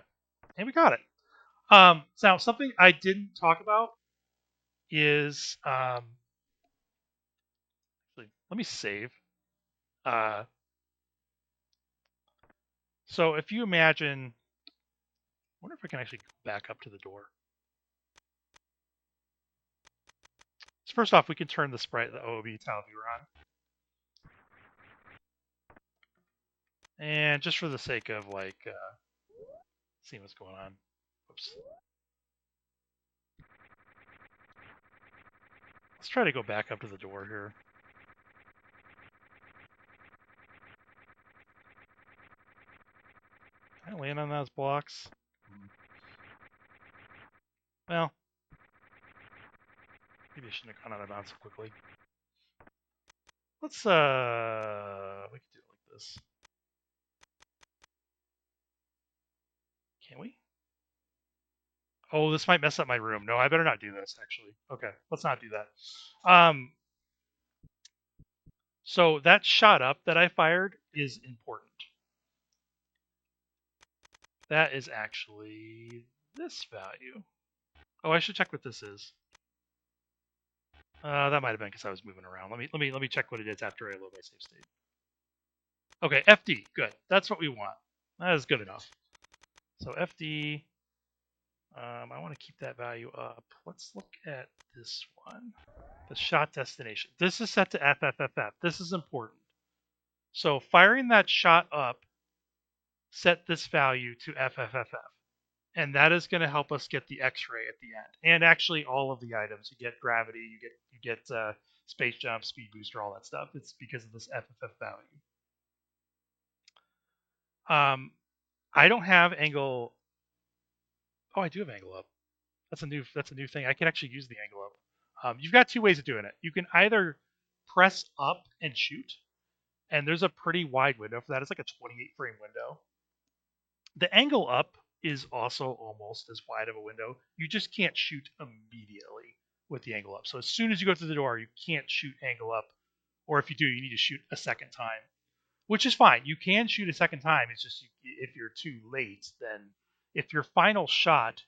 and we got it. Now, something I didn't talk about is let me save. So if you imagine, I wonder if I can actually go back up to the door. So first off, we can turn the sprite, the OOB tile viewer on. And just for the sake of like seeing what's going on. Oops. Let's try to go back up to the door here. Can I land on those blocks? Well, maybe I shouldn't have gone out of bounds so quickly. Let's we can do it like this. Can we? Oh, this might mess up my room. No, I better not do this actually. Okay, let's not do that. So that shot up that I fired is important. That is actually this value. Oh, I should check what this is. That might have been because I was moving around. Let me check what it is after I load my save state. Okay, FD, good. That's what we want. That is good enough. So FD, I want to keep that value up. Let's look at this one. The shot destination. This is set to FFFF. This is important. So firing that shot up, set this value to FFFF. And that is going to help us get the X-ray at the end, and actually all of the items. You get gravity, you get space jump, speed booster, all that stuff. It's because of this FFF value. I don't have angle. Oh, I do have angle up. That's a new thing. I can actually use the angle up. You've got two ways of doing it. You can either press up and shoot, and there's a pretty wide window for that. It's like a 28 frame window. The angle up is also almost as wide of a window. You just can't shoot immediately with the angle up. So as soon as you go through the door, you can't shoot angle up or if you do, you need to shoot a second time, which is fine. You can shoot a second time. It's just if you're too late, then if your final shot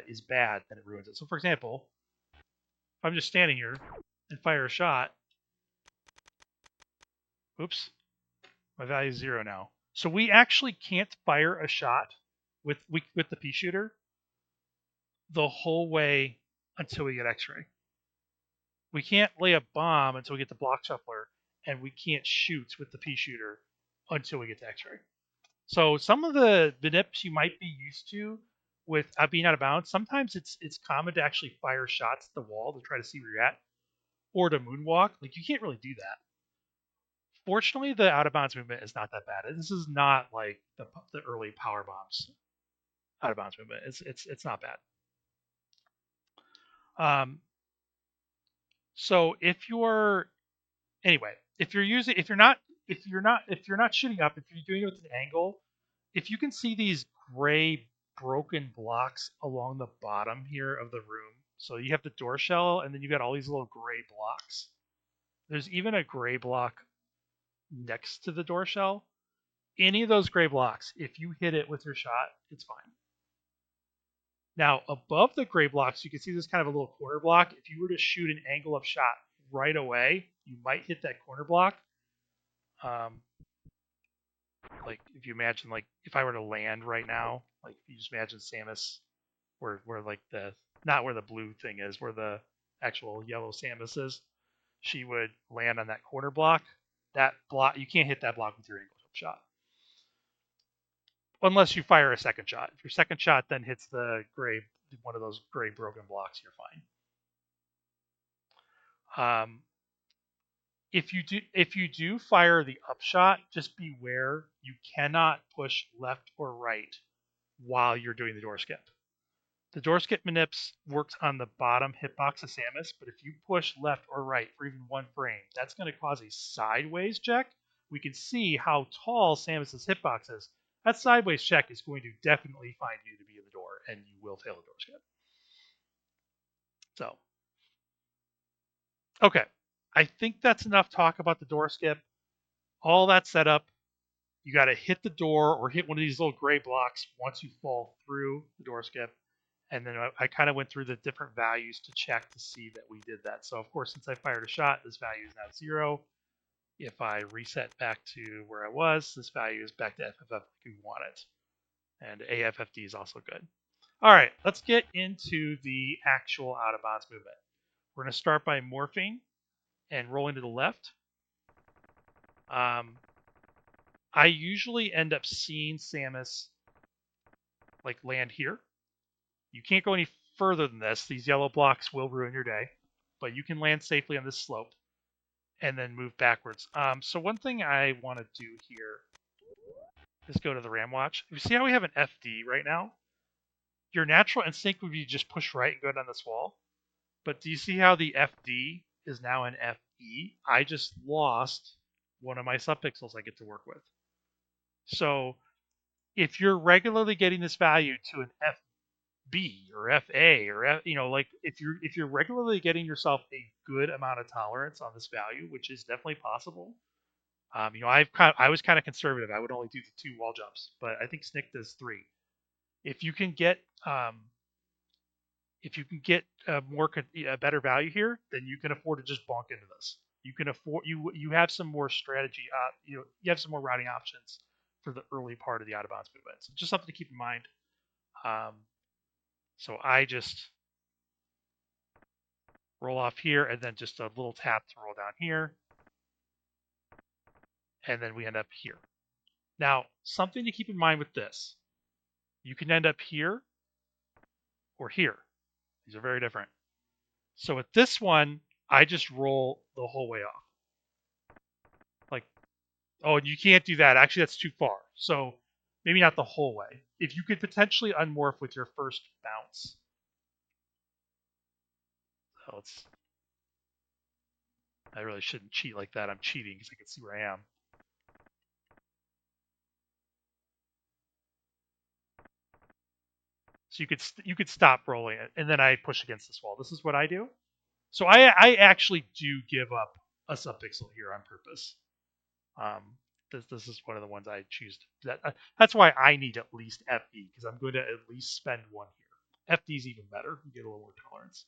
is bad, then it ruins it. So, for example, if I'm just standing here and fire a shot, oops, my value is 0 now. So we actually can't fire a shot with the pea shooter the whole way until we get X-ray. We can't lay a bomb until we get the block shuffler, and we can't shoot with the pea shooter until we get to X-ray. So some of the nips you might be used to with being out of bounds, sometimes it's common to actually fire shots at the wall to try to see where you're at, or to moonwalk. Like, you can't really do that. Fortunately, the out of bounds movement is not that bad. This is not like the early power bombs out of bounds movement. It's not bad. So if you're anyway, if you're not shooting up, if you're doing it with an angle, if you can see these gray broken blocks along the bottom here of the room, so you have the door shell and then you got all these little gray blocks. There's even a gray block next to the door shell. Any of those gray blocks, if you hit it with your shot, it's fine. Now, above the gray blocks, you can see there's kind of a little corner block. If you were to shoot an angle up shot right away, you might hit that corner block. Like, if you imagine, like, if I were to land right now, like, if you just imagine Samus, where like not where the blue thing is, where the actual yellow Samus is, she would land on that corner block. That block, you can't hit that block with your angle up shot. Unless you fire a second shot. If your second shot then hits the gray, one of those gray broken blocks, you're fine. If you do fire the upshot, just beware you cannot push left or right while you're doing the door skip. The door skip manips works on the bottom hitbox of Samus, but if you push left or right for even one frame, that's going to cause a sideways check. We can see how tall Samus's hitbox is. That sideways check is going to definitely find you to be in the door, and you will fail the door skip. So, okay. I think that's enough talk about the door skip. All that set up, you got to hit the door or hit one of these little gray blocks once you fall through the door skip. And then I kind of went through the different values to check to see that we did that. So, of course, since I fired a shot, this value is now 0. If I reset back to where I was, this value is back to FFF like we want it. And AFFD is also good. All right, let's get into the actual out of bounds movement. We're going to start by morphing and rolling to the left. I usually end up seeing Samus like land here. You can't go any further than this. These yellow blocks will ruin your day, but you can land safely on this slope and then move backwards. So one thing I want to do here is go to the RAM watch. You see how we have an FD right now? Your natural instinct would be just push right and go down this wall. But do you see how the FD is now an FE? I just lost one of my subpixels I get to work with. So if you're regularly getting this value to an FB or FA or like if you're regularly getting yourself a good amount of tolerance on this value, which is definitely possible. I was kind of conservative. I would only do the 2 wall jumps, but I think Snick does 3. If you can get a better value here, then you can afford to just bonk into this. You can afford you have some more strategy. You have some more routing options for the early part of the out of bounds movement. So just something to keep in mind. So I just roll off here, and then just a little tap to roll down here, and then we end up here. Now, something to keep in mind with this: you can end up here or here. These are very different. So with this one, I just roll the whole way off. Like, oh, you can't do that. Actually, that's too far. So maybe not the whole way. If you could potentially unmorph with your first bounce. So I really shouldn't cheat like that. I'm cheating because I can see where I am. So you could stop rolling it, and then I push against this wall. This is what I do. So I actually do give up a subpixel here on purpose. Um, this is one of the ones I choose. That's why I need at least FD, because I'm going to at least spend one here. FD is even better. You get a little more tolerance.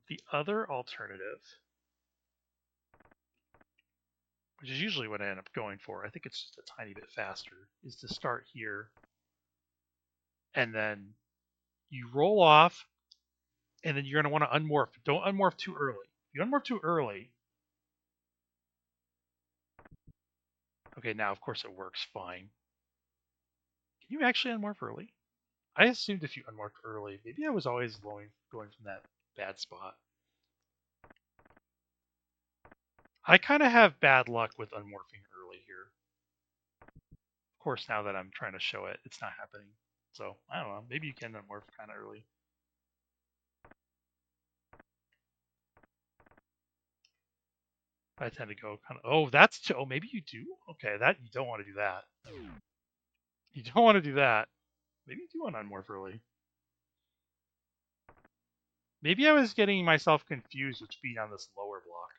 The other alternative, which is usually what I end up going for, I think it's just a tiny bit faster, is to start here and then you roll off, and then you're going to want to unmorph. Don't unmorph too early. If you unmorph too early, okay, now of course it works fine. Can you actually unmorph early? I assumed if you unmorphed early, maybe I was always going from that bad spot. I kind of have bad luck with unmorphing early here. Of course, now that I'm trying to show it, it's not happening. So, I don't know. Maybe you can unmorph kind of early. I tend to go kind of, oh, that's, oh, maybe you do? Okay, that, you don't want to do that. You don't want to do that. Maybe you do want to unmorph early. Maybe I was getting myself confused with being on this lower block.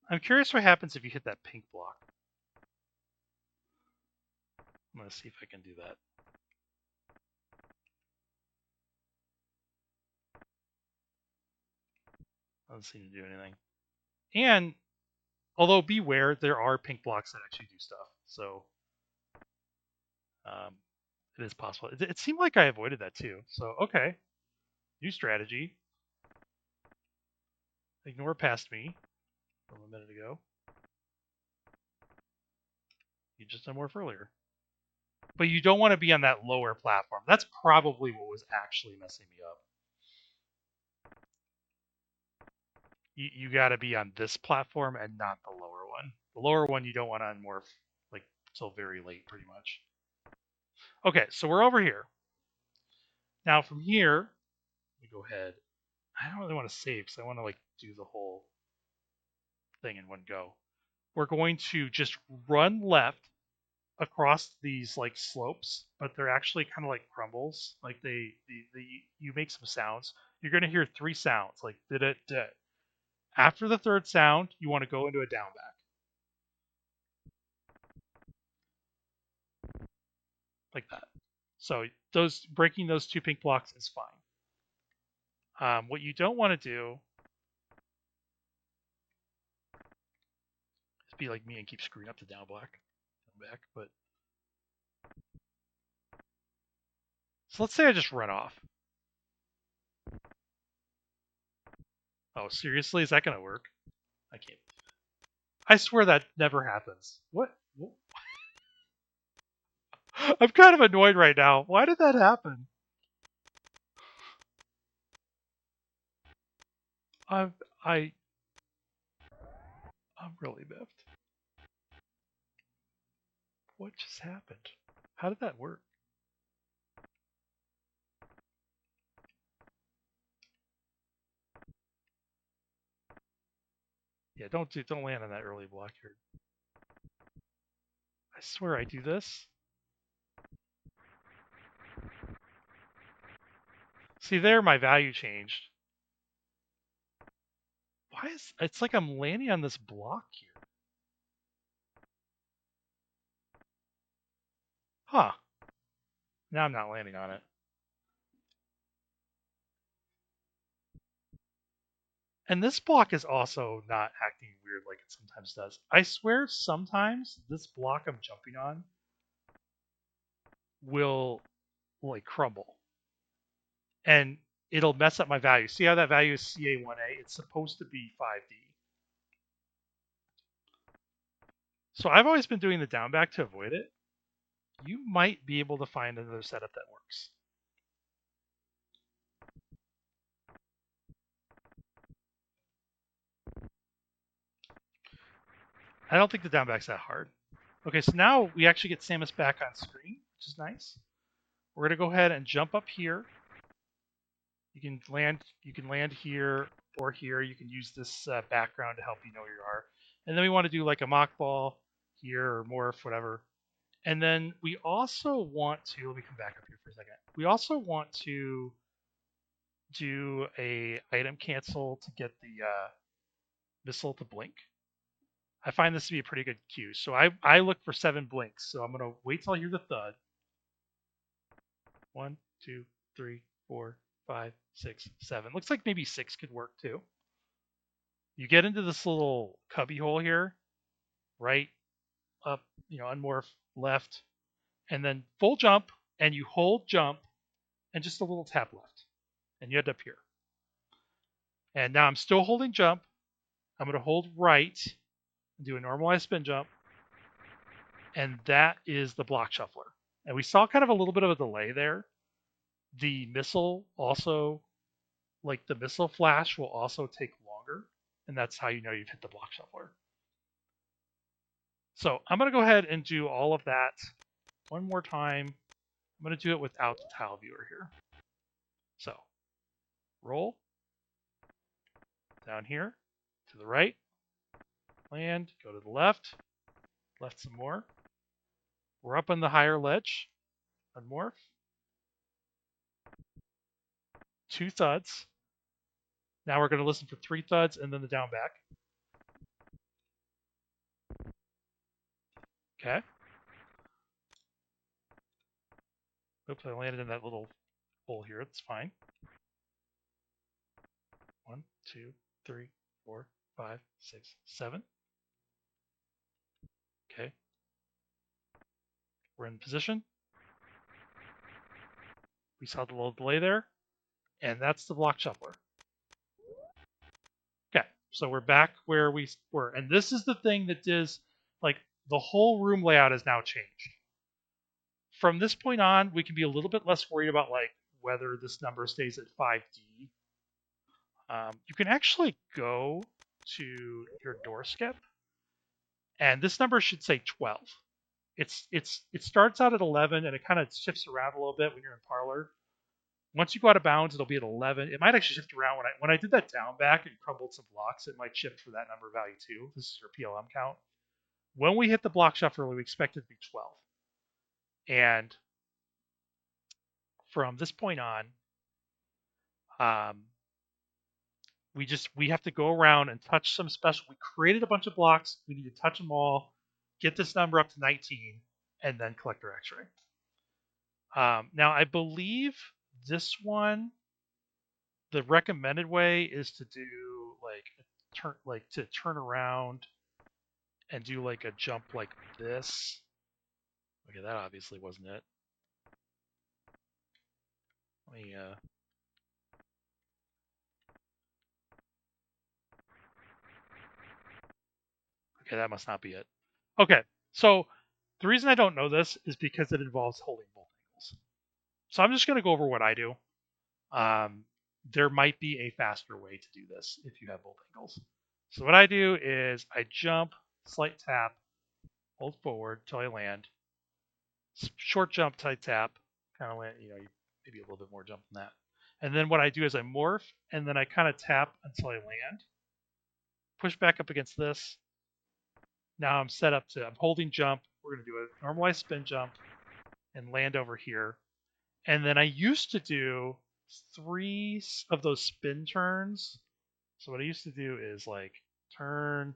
I'm curious what happens if you hit that pink block. I'm going to see if I can do that. Doesn't seem to do anything. And although beware, there are pink blocks that actually do stuff. So it is possible. It seemed like I avoided that too. So okay, new strategy. Ignore past me from a minute ago. You just unmorph earlier. But you don't want to be on that lower platform. That's probably what was actually messing me up. You got to be on this platform and not the lower one. The lower one you don't want to unmorph like till very late, pretty much. Okay, so we're over here. Now from here, we go ahead. I don't really want to save because I want to like do the whole thing in one go. We're going to just run left across these like slopes, but they're actually kind of like crumbles. Like you make some sounds. You're gonna hear 3 sounds, like did it. After the 3rd sound, you want to go into a down back, like that. So those breaking those 2 pink blocks is fine. What you don't want to do is be like me and keep screwing up the down back. But so let's say I just run off. Oh, seriously? Is that gonna work? I can't. I swear that never happens. What? I'm kind of annoyed right now. Why did that happen? I'm I I'm really miffed. What just happened? How did that work? Yeah, don't land on that early block here. I swear I do this. See there, my value changed. Why is it's like I'm landing on this block here? Huh. Now I'm not landing on it. And this block is also not acting weird like it sometimes does. I swear sometimes this block I'm jumping on will like crumble. And it'll mess up my value. See how that value is CA1A? It's supposed to be 5D. So I've always been doing the down back to avoid it. You might be able to find another setup that works. I don't think the down back's that hard. Okay, so now we actually get Samus back on screen, which is nice. We're gonna go ahead and jump up here. You can land here or here. You can use this background to help you know where you are. And then we want to do like a mock ball here or morph, whatever. And then we also want to, let me come back up here for a second. We also want to do a item cancel to get the missile to blink. I find this to be a pretty good cue. So I look for 7 blinks. So I'm going to wait till I hear the thud. 1, 2, 3, 4, 5, 6, 7. Looks like maybe 6 could work too. You get into this little cubby hole here, right, up, unmorph, left, and then full jump, and you hold jump, and just a little tap left, and you end up here. And now I'm still holding jump. I'm going to hold right, and do a normalized spin jump, and that is the block shuffler. And we saw kind of a little bit of a delay there. The missile also, like the missile flash, will also take longer, and that's how you know you've hit the block shuffler. So I'm going to go ahead and do all of that one more time. I'm going to do it without the tile viewer here. So roll down here to the right, land, go to the left, left some more. We're up on the higher ledge, unmorph, 2 thuds. Now we're going to listen for 3 thuds and then the down back. Okay. Oops, I landed in that little hole here. It's fine. 1, 2, 3, 4, 5, 6, 7. Okay. We're in position. We saw the little delay there, and that's the block shuffler. Okay, so we're back where we were, and this is the thing that does, like, the whole room layout has now changed. From this point on, we can be a little bit less worried about like whether this number stays at 5D. You can actually go to your door skip, and this number should say 12. It starts out at 11, and it kind of shifts around a little bit when you're in parlor. Once you go out of bounds, it'll be at 11. It might actually shift around when I did that down back and crumbled some blocks. It might shift for that number value too. This is your PLM count. When we hit the block shuffler, we expect it to be 12. And from this point on, we have to go around and touch some special. We created a bunch of blocks. We need to touch them all, get this number up to 19, and then collect our X-ray. Now, I believe this one, the recommended way is to do to turn around and do like a jump like this. Okay, that obviously wasn't it. Let me okay, that must not be it. Okay, so the reason I don't know this is because it involves holding both angles. So I'm just going to go over what I do. There might be a faster way to do this if you have both angles. So what I do is I jump, slight tap, hold forward till I land. Short jump, tight tap, kind of land, maybe a little bit more jump than that. And then what I do is I morph, and then I kind of tap until I land. Push back up against this. Now I'm set up I'm holding jump. We're going to do a normalized spin jump and land over here. And then I used to do 3 of those spin turns. So what I used to do is like turn,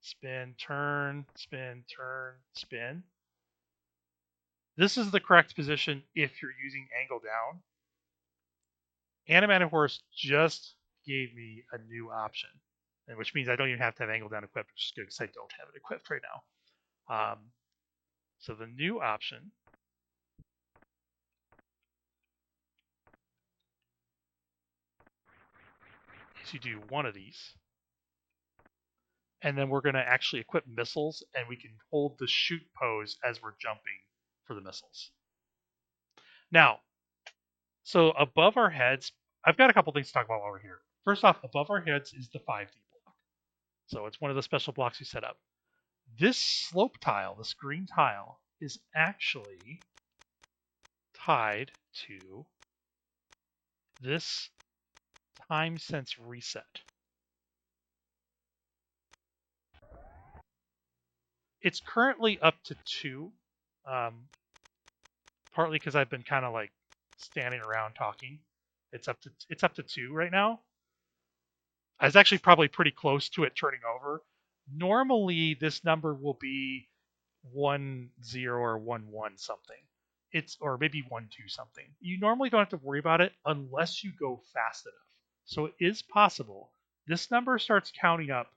spin, turn, spin, turn, spin. This is the correct position if you're using angle down. Animated Horse just gave me a new option, and which means I don't even have to have angle down equipped, which is good because I don't have it equipped right now. So the new option is you do one of these, and then we're going to actually equip missiles, and we can hold the shoot pose as we're jumping for the missiles. Now, so above our heads, I've got a couple things to talk about while we're here. First off, above our heads is the 5D block. So it's one of the special blocks we set up. This slope tile, this green tile, is actually tied to this time sense reset. It's currently up to 2, partly because I've been kind of like standing around talking It's up to 2 right now. I was actually probably pretty close to it turning over. Normally, this number will be 1-0 or 1-1 something. It's or maybe 1-2 something. You normally don't have to worry about it unless you go fast enough. So it is possible. This number starts counting up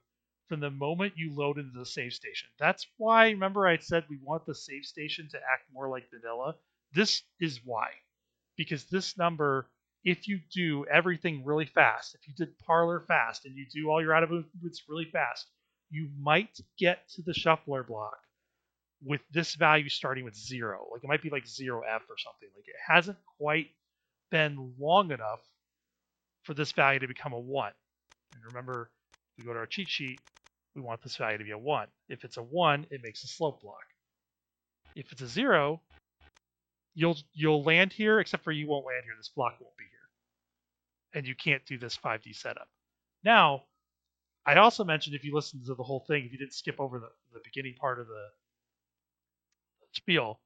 from the moment you load into the save station. That's why, remember, I said we want the save station to act more like vanilla? This is why. Because this number, if you do everything really fast, if you did parlor fast and you do all your out of movements really fast, you might get to the shuffler block with this value starting with 0. Like it might be like 0f or something. Like it hasn't quite been long enough for this value to become a 1. And remember, we go to our cheat sheet, we want this value to be a 1. If it's a 1, it makes a slope block. If it's a 0, you'll land here, except for you won't land here. This block won't be here. And you can't do this 5D setup. Now, I also mentioned if you listen to the whole thing, if you didn't skip over the beginning part of the spiel,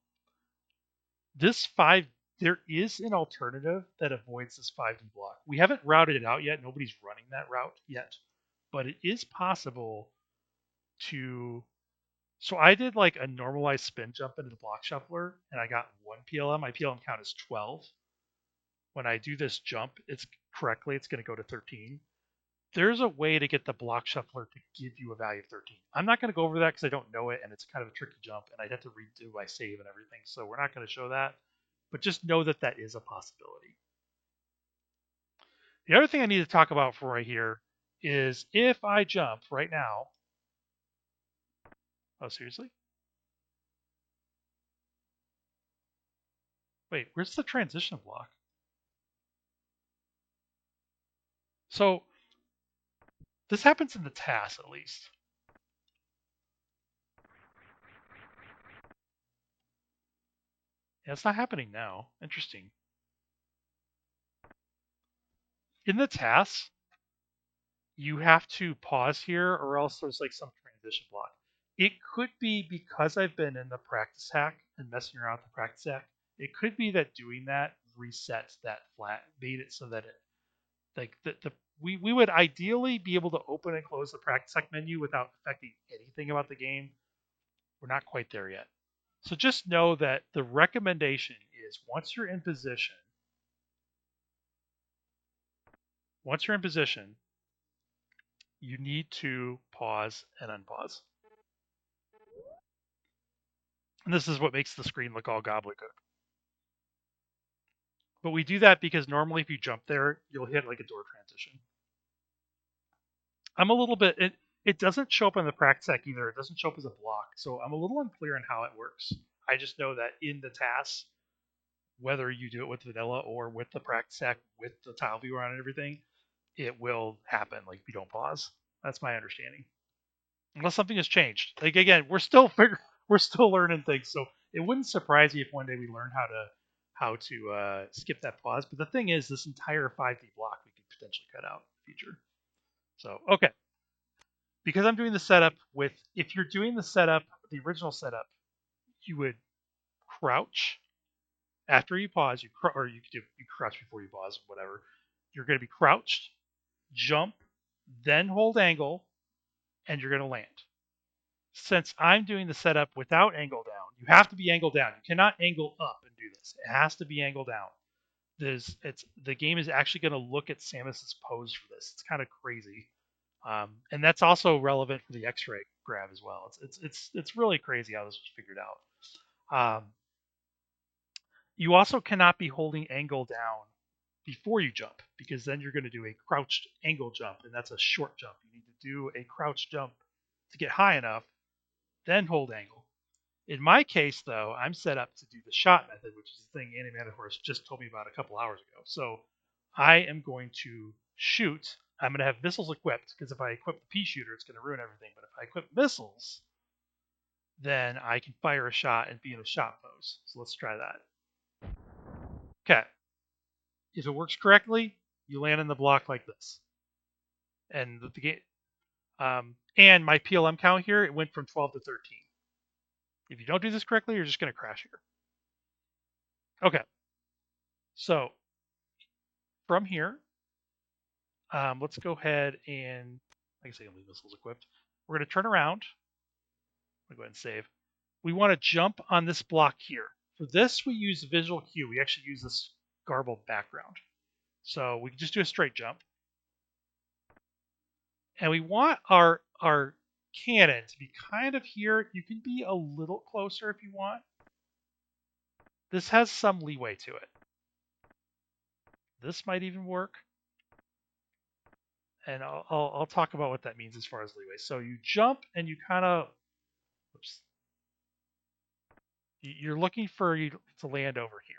this 5, there is an alternative that avoids this 5D block. We haven't routed it out yet. Nobody's running that route yet. But it is possible to. So I did like a normalized spin jump into the block shuffler, and I got 1 PLM. My PLM count is 12. When I do this jump, it's going to go to 13. There's a way to get the block shuffler to give you a value of 13. I'm not going to go over that because I don't know it, and it's kind of a tricky jump, and I'd have to redo my save and everything, so we're not going to show that. But just know that that is a possibility. The other thing I need to talk about for right here is if I jump right now. Oh, seriously? Wait, where's the transition block? So this happens in the task at least. Yeah, it's not happening now. Interesting. In the task, you have to pause here or else there's like some transition block. It could be because I've been in the practice hack and messing around with the practice hack. It could be that doing that resets that flat, made it so that it like we would ideally be able to open and close the practice hack menu without affecting anything about the game. We're not quite there yet. So just know that the recommendation is once you're in position, you need to pause and unpause. And this is what makes the screen look all gobbledygook. But we do that because normally if you jump there, you'll hit like a door transition. I'm a little bit it doesn't show up in the practice deck either. It doesn't show up as a block. So I'm a little unclear on how it works. I just know that in the task, whether you do it with vanilla or with the practice deck with the tile viewer on and everything, it will happen. Like if you don't pause. That's my understanding. Unless something has changed. Like again, we're still learning things. So it wouldn't surprise me if one day we learn how to skip that pause. But the thing is, this entire 5D block we could potentially cut out in the future. So okay, because I'm doing the setup with, if you're doing the setup, the original setup, you would crouch after you pause. Or you could do you crouch before you pause, whatever. You're going to be crouched, jump, then hold angle, and you're going to land. Since I'm doing the setup without angle down, you have to be angled down. You cannot angle up and do this. It has to be angled down. The game is actually going to look at Samus's pose for this. It's kind of crazy, and that's also relevant for the X-ray grab as well. It's really crazy how this was figured out. You also cannot be holding angle down before you jump because then you're going to do a crouched angle jump, and that's a short jump. You need to do a crouch jump to get high enough, then hold angle. In my case, though, I'm set up to do the shot method, which is the thing Animaniforce just told me about a couple hours ago. So I am going to shoot. I'm going to have missiles equipped because if I equip the pea shooter, it's going to ruin everything. But if I equip missiles, then I can fire a shot and be in a shot pose. So let's try that. Okay. If it works correctly, you land in the block like this. And the game, and my PLM count here, it went from 12 to 13. If you don't do this correctly, you're just going to crash here. Okay. So from here, let's go ahead and, like I say, leave missiles equipped. We're going to turn around. I'll go ahead and save. We want to jump on this block here. For this, we use visual cue. We actually use this garbled background. So we can just do a straight jump. And we want our cannon to be kind of here. You can be a little closer if you want. This has some leeway to it. This might even work. And I'll talk about what that means as far as leeway. So you jump and you kind of, oops, you're looking for you to land over here.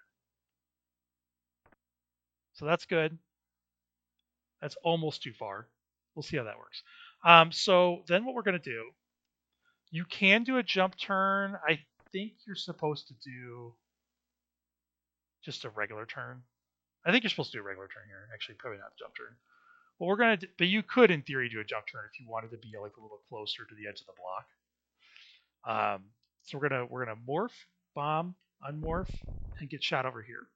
So that's good. That's almost too far. We'll see how that works. So then what we're going to do, you can do a jump turn. I think you're supposed to do just a regular turn. I think you're supposed to do a regular turn here. Actually, probably not a jump turn. Well, we're going to, but you could, in theory, do a jump turn if you wanted to be like a little closer to the edge of the block. So we're gonna morph, bomb, unmorph, and get shot over here.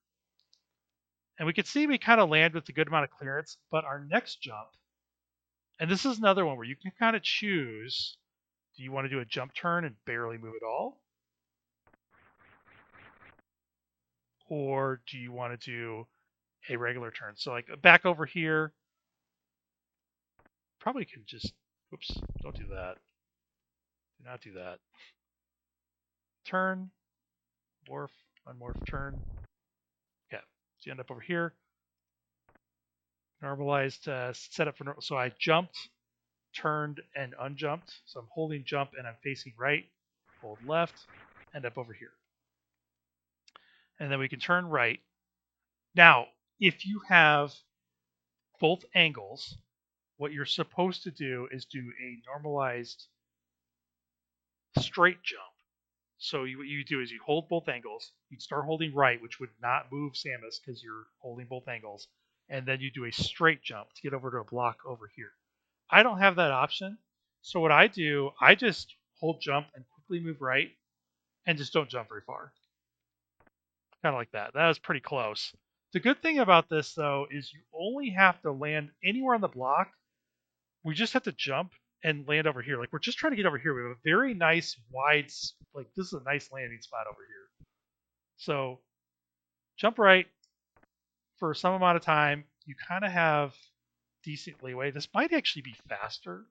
And we can see we kind of land with a good amount of clearance, but our next jump, and this is another one where you can kind of choose, do you want to do a jump turn and barely move at all? Or do you want to do a regular turn? So like back over here, probably can just, oops, don't do that. Do not do that. Turn, morph, unmorph, turn. Okay, so you end up over here. Normalized setup for, so I jumped, turned, and unjumped. So I'm holding jump and I'm facing right, hold left, end up over here. And then we can turn right. Now, if you have both angles, what you're supposed to do is do a normalized straight jump. So what you do is you hold both angles. You'd start holding right, which would not move Samus because you're holding both angles. And then you do a straight jump to get over to a block over here. I don't have that option. So what I do, I just hold jump and quickly move right and just don't jump very far. Kind of like that. That was pretty close. The good thing about this, though, is you only have to land anywhere on the block. We just have to jump and land over here. Like, we're just trying to get over here. We have a very nice wide, like, this is a nice landing spot over here. So jump right for some amount of time. You kind of have decent leeway. This might actually be faster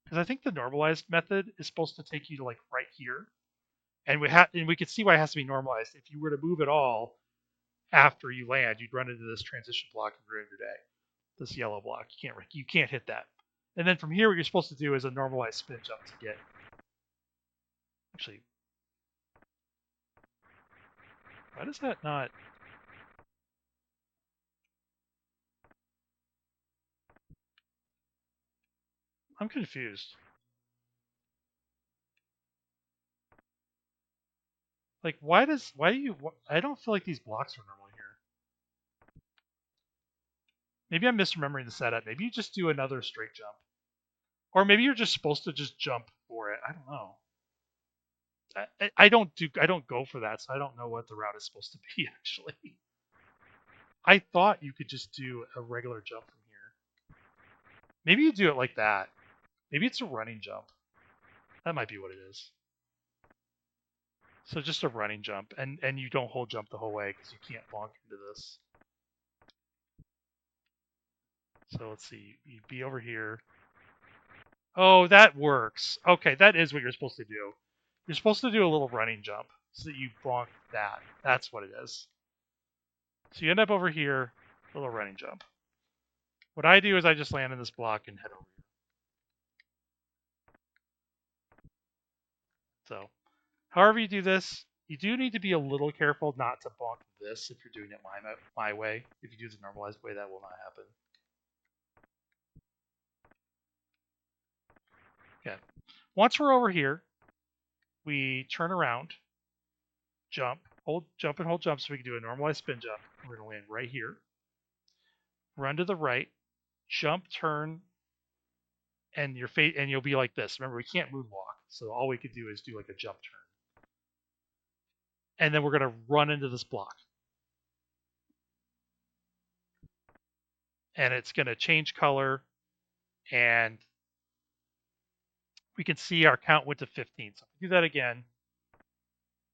because I think the normalized method is supposed to take you to like right here. And we can see why it has to be normalized. If you were to move at all after you land, you'd run into this transition block and ruin your day. This yellow block, you can't hit that. And then from here, what you're supposed to do is a normalized spin jump to get. Actually, why does that not? I'm confused. Like, why do you? I don't feel like these blocks are normal here. Maybe I'm misremembering the setup. Maybe you just do another straight jump. Or maybe you're just supposed to just jump for it. I don't know. I don't go for that, so I don't know what the route is supposed to be actually. I thought you could just do a regular jump from here. Maybe you do it like that. Maybe it's a running jump. That might be what it is. So just a running jump, and you don't hold jump the whole way because you can't bonk into this. So let's see. You'd be over here. Oh, that works. Okay, that is what you're supposed to do. You're supposed to do a little running jump so that you bonk that. That's what it is. So you end up over here, a little running jump. What I do is I just land in this block and head over here. So, however you do this, you do need to be a little careful not to bonk this if you're doing it my way. If you do the normalized way, that will not happen. Okay. Once we're over here, we turn around, jump, jump and hold jump so we can do a normalized spin jump. We're going to land right here. Run to the right, jump, turn, and you'll be like this. Remember, we can't moonwalk, so all we could do is do like a jump turn. And then we're going to run into this block. and it's going to change color, and we can see our count went to 15. So if we do that again,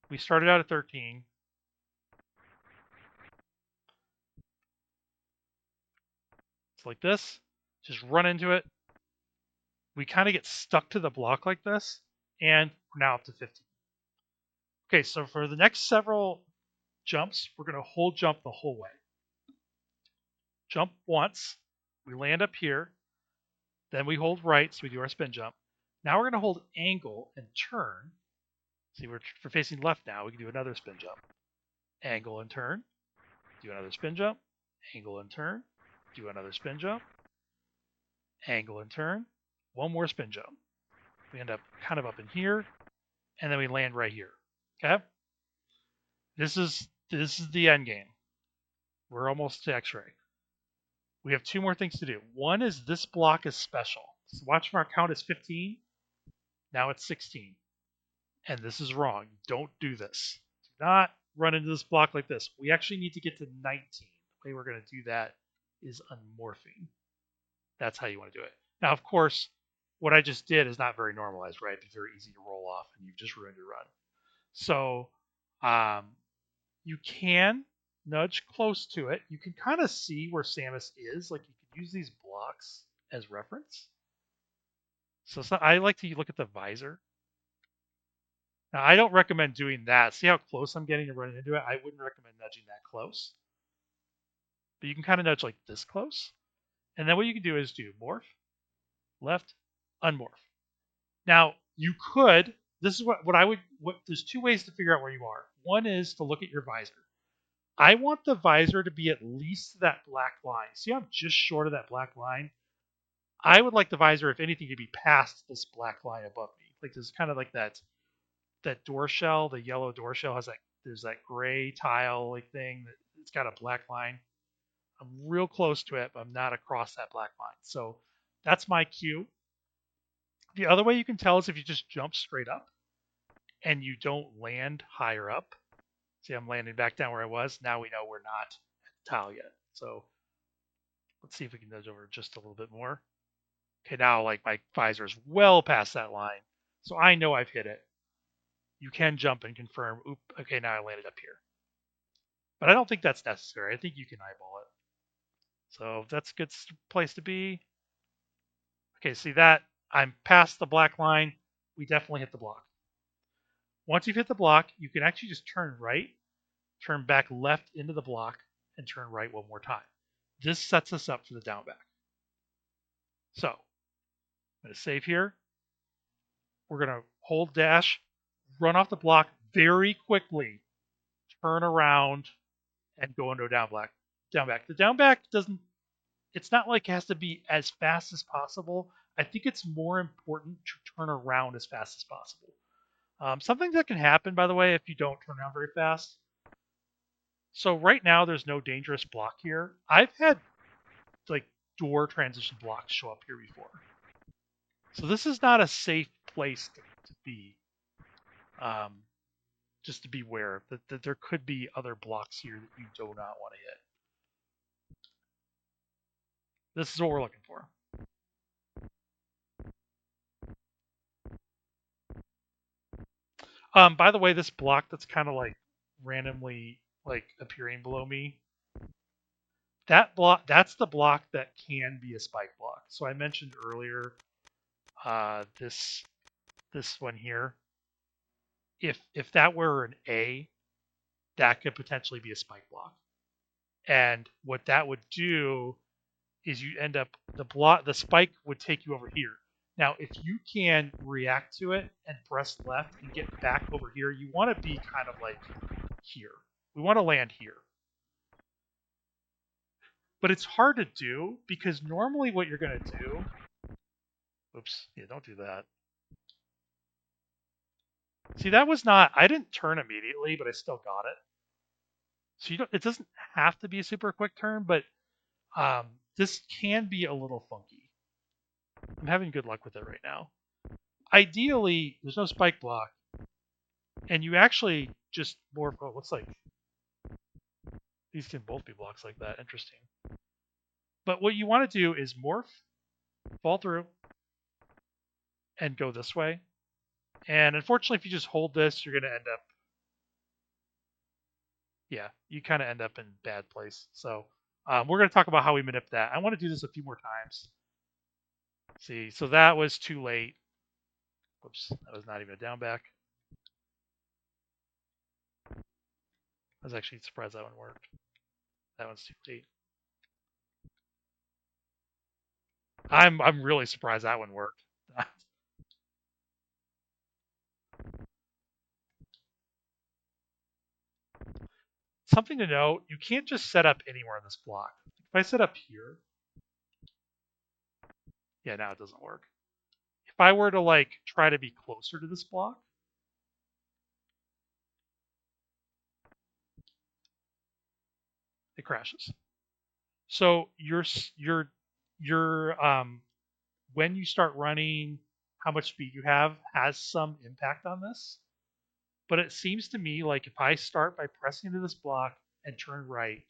we started out at 13. It's like this. Just run into it. We kind of get stuck to the block like this, and we're now up to 15. Okay, so for the next several jumps, we're going to hold jump the whole way. Jump once, we land up here, then we hold right, so we do our spin jump. Now we're going to hold angle and turn. See, we're facing left now. We can do another spin jump. Angle and turn, do another spin jump. Angle and turn, do another spin jump. Angle and turn, one more spin jump. We end up kind of up in here, and then we land right here. Okay? This is the end game. We're almost to X-ray. We have two more things to do. One is this block is special. So watch from our count is 15. Now it's 16. And this is wrong. Don't do this. Do not run into this block like this. We actually need to get to 19. The way we're going to do that is unmorphing. That's how you want to do it. Now, of course, what I just did is not very normalized, right? It's very easy to roll off, and you've just ruined your run. So you can nudge close to it. You can kind of see where Samus is. Like, you could use these blocks as reference. So I like to look at the visor. Now, I don't recommend doing that. See how close I'm getting to running into it? I wouldn't recommend nudging that close. But you can kind of nudge like this close. And then what you can do is do morph, left, unmorph. Now, you could, this is what I would, there's two ways to figure out where you are. One is to look at your visor. I want the visor to be at least that black line. See how I'm just short of that black line? I would like the visor, if anything, to be past this black line above me. Like, there's kind of like that door shell, the yellow door shell has there's that gray tile like thing that it's got a black line. I'm real close to it, but I'm not across that black line. So that's my cue. The other way you can tell is if you just jump straight up and you don't land higher up. See, I'm landing back down where I was. Now we know we're not at the tile yet. So let's see if we can nudge over just a little bit more. Okay, now like my visor is well past that line. So I know I've hit it. You can jump and confirm, oop, okay, now I landed up here. But I don't think that's necessary. I think you can eyeball it. So that's a good place to be. Okay, see that? I'm past the black line. We definitely hit the block. Once you've hit the block, you can actually just turn right, turn back left into the block, and turn right one more time. This sets us up for the down back. So, I'm going to save here. We're going to hold dash, run off the block very quickly, turn around, and go into a down back. The down back doesn't, it's not like it has to be as fast as possible. I think it's more important to turn around as fast as possible. Something that can happen, by the way, if you don't turn around very fast. So right now, there's no dangerous block here. I've had like door transition blocks show up here before. So this is not a safe place to be. Just to be aware that there could be other blocks here that you do not want to hit. This is what we're looking for. By the way, this block that's kind of like randomly like appearing below me, that's the block that can be a spike block. So I mentioned earlier this one here. If that were an A, that could potentially be a spike block. And what that would do is you end up the spike would take you over here. Now, if you can react to it and press left and get back over here, you want to be kind of like here. We want to land here. But it's hard to do because normally what you're going to do... Oops, yeah, don't do that. See, that was not... I didn't turn immediately, but I still got it. So it doesn't have to be a super quick turn, but this can be a little funky. I'm having good luck with it right now. Ideally, there's no spike block, and you actually just more. Oh, looks like these can both be blocks like that. Interesting. But what you want to do is morph, fall through, and go this way. And unfortunately, if you just hold this, you're going to end up, yeah, you kind of end up in bad place. So we're going to talk about how we manip that. I want to do this a few more times. See, so that was too late. Whoops, that was not even a down back. I was actually surprised that one worked. That one's too late. I'm really surprised that one worked. Something to note, you can't just set up anywhere in this block. If I set up here, yeah, now it doesn't work. If I were to like try to be closer to this block, it crashes. So your when you start running, how much speed you have has some impact on this. But it seems to me like if I start by pressing into this block and turn right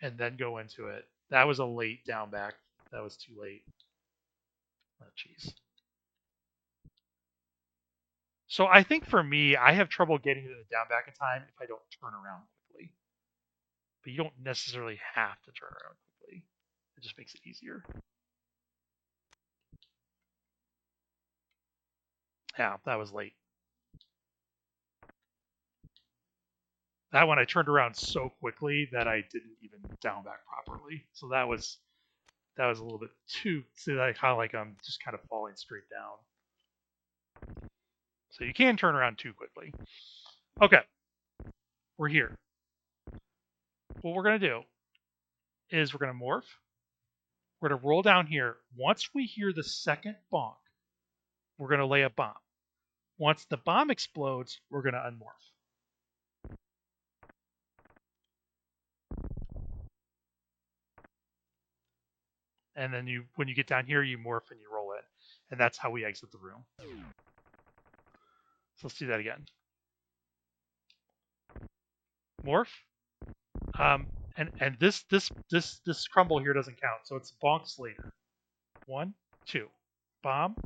and then go into it, that was a late down back. That was too late. Oh, jeez. So I think for me, I have trouble getting to the down back in time if I don't turn around quickly. But you don't necessarily have to turn around quickly. It just makes it easier. Yeah, that was late. That one I turned around so quickly that I didn't even down back properly. So that was a little bit too. See, like how like I'm just kind of falling straight down. So you can turn around too quickly. Okay, we're here. What we're gonna do is we're gonna morph. We're gonna roll down here. Once we hear the second bonk, we're gonna lay a bomb. Once the bomb explodes, we're gonna unmorph. And then when you get down here, you morph and you roll in. And that's how we exit the room. So let's do that again. Morph. And this crumble here doesn't count, so it's bonks later. 1, 2. Bomb.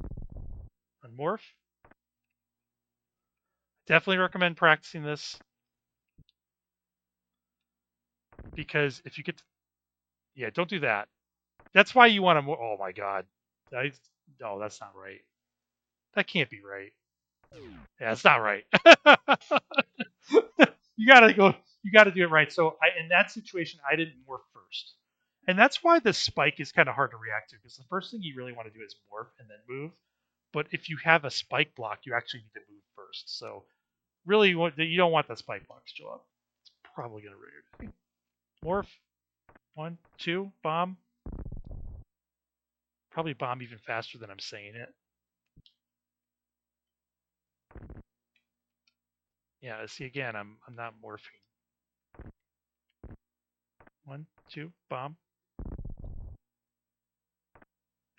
Unmorph. Definitely recommend practicing this. Because if you get to, yeah, don't do that. That's why you want to, oh my god. No, that's not right. That can't be right. Yeah, it's not right. You gotta go. You gotta do it right. So in that situation, I didn't morph first, and that's why the spike is kind of hard to react to because the first thing you really want to do is morph and then move. But if you have a spike block, you actually need to move first. So really, you don't want that spike block to show up. It's probably gonna ruin your day. Morph. 1, 2. Bomb. Probably bomb even faster than I'm saying it. Yeah. See again, I'm not morphing. 1, 2. Bomb.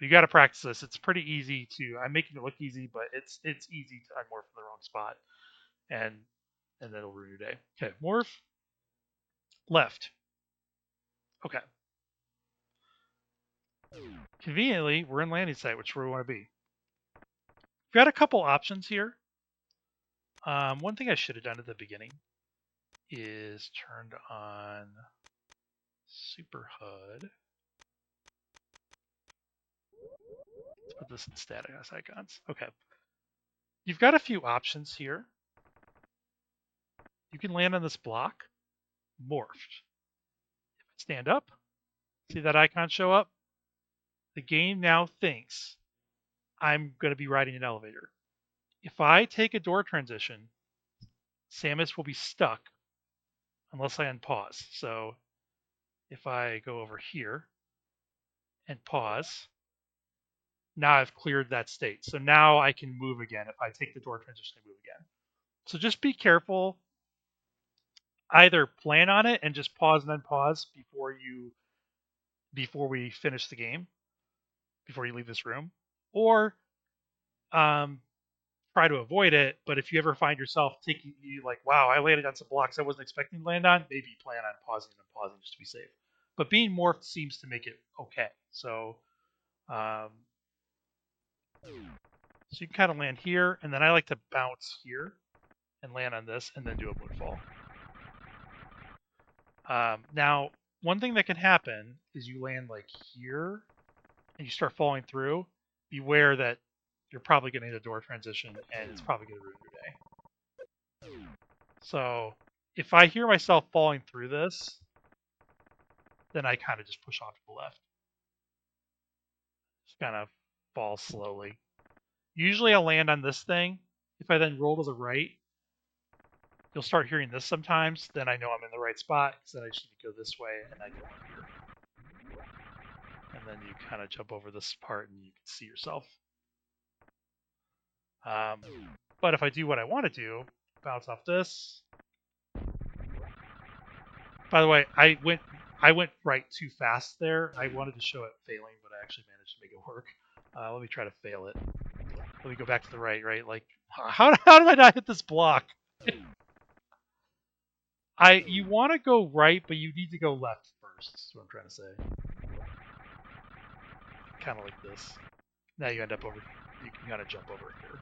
You got to practice this. It's pretty easy to. I'm making it look easy, but it's easy to unmorph in the wrong spot, and that'll ruin your day. Okay, morph left. Okay. Conveniently, we're in landing site, which is where we want to be. We've got a couple options here. One thing I should have done at the beginning is turned on Super HUD. Let's put this in static as icons. Okay. You've got a few options here. You can land on this block, morphed. If I stand up, see that icon show up? The game now thinks I'm going to be riding an elevator. If I take a door transition, Samus will be stuck unless I unpause. So if I go over here and pause, now I've cleared that state. So now I can move again. If I take the door transition, I move again. So just be careful. Either plan on it and just pause and unpause before we finish the game, before you leave this room, or try to avoid it. But if you ever find yourself taking you like, wow, I landed on some blocks I wasn't expecting to land on, maybe plan on pausing and pausing just to be safe. but being morphed seems to make it okay. So, so you can kind of land here, and then I like to bounce here and land on this, and then do a moonfall. Now, one thing that can happen is you land like here, and you start falling through. Beware that you're probably going to hit a door transition, and it's probably going to ruin your day. So, if I hear myself falling through this, then I kind of just push off to the left. Just kind of fall slowly. Usually I'll land on this thing. If I then roll to the right, you'll start hearing this sometimes. Then I know I'm in the right spot, because then I just need to go this way, and I can land here. And then you kind of jump over this part, and you can see yourself. But if I do what I want to do, bounce off this. By the way, I went right too fast there. I wanted to show it failing, but I actually managed to make it work. Let me try to fail it. Let me go back to the right, right? Like, how did I not hit this block? You want to go right, but you need to go left first. That's what I'm trying to say. Kind of like this. Now you end up over here. You can kind of jump over here.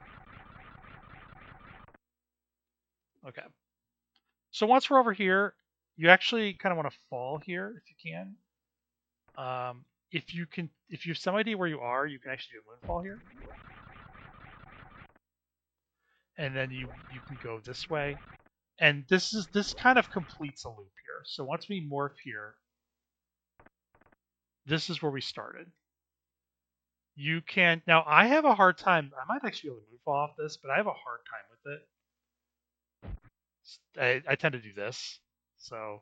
Okay. So once we're over here, you actually kind of want to fall here if you can. If you have some idea where you are, you can actually do a moonfall here. And then you can go this way. And this kind of completes a loop here. So once we morph here, this is where we started. You can now. I have a hard time. I might actually be able to move off this, but I have a hard time with it. I tend to do this, so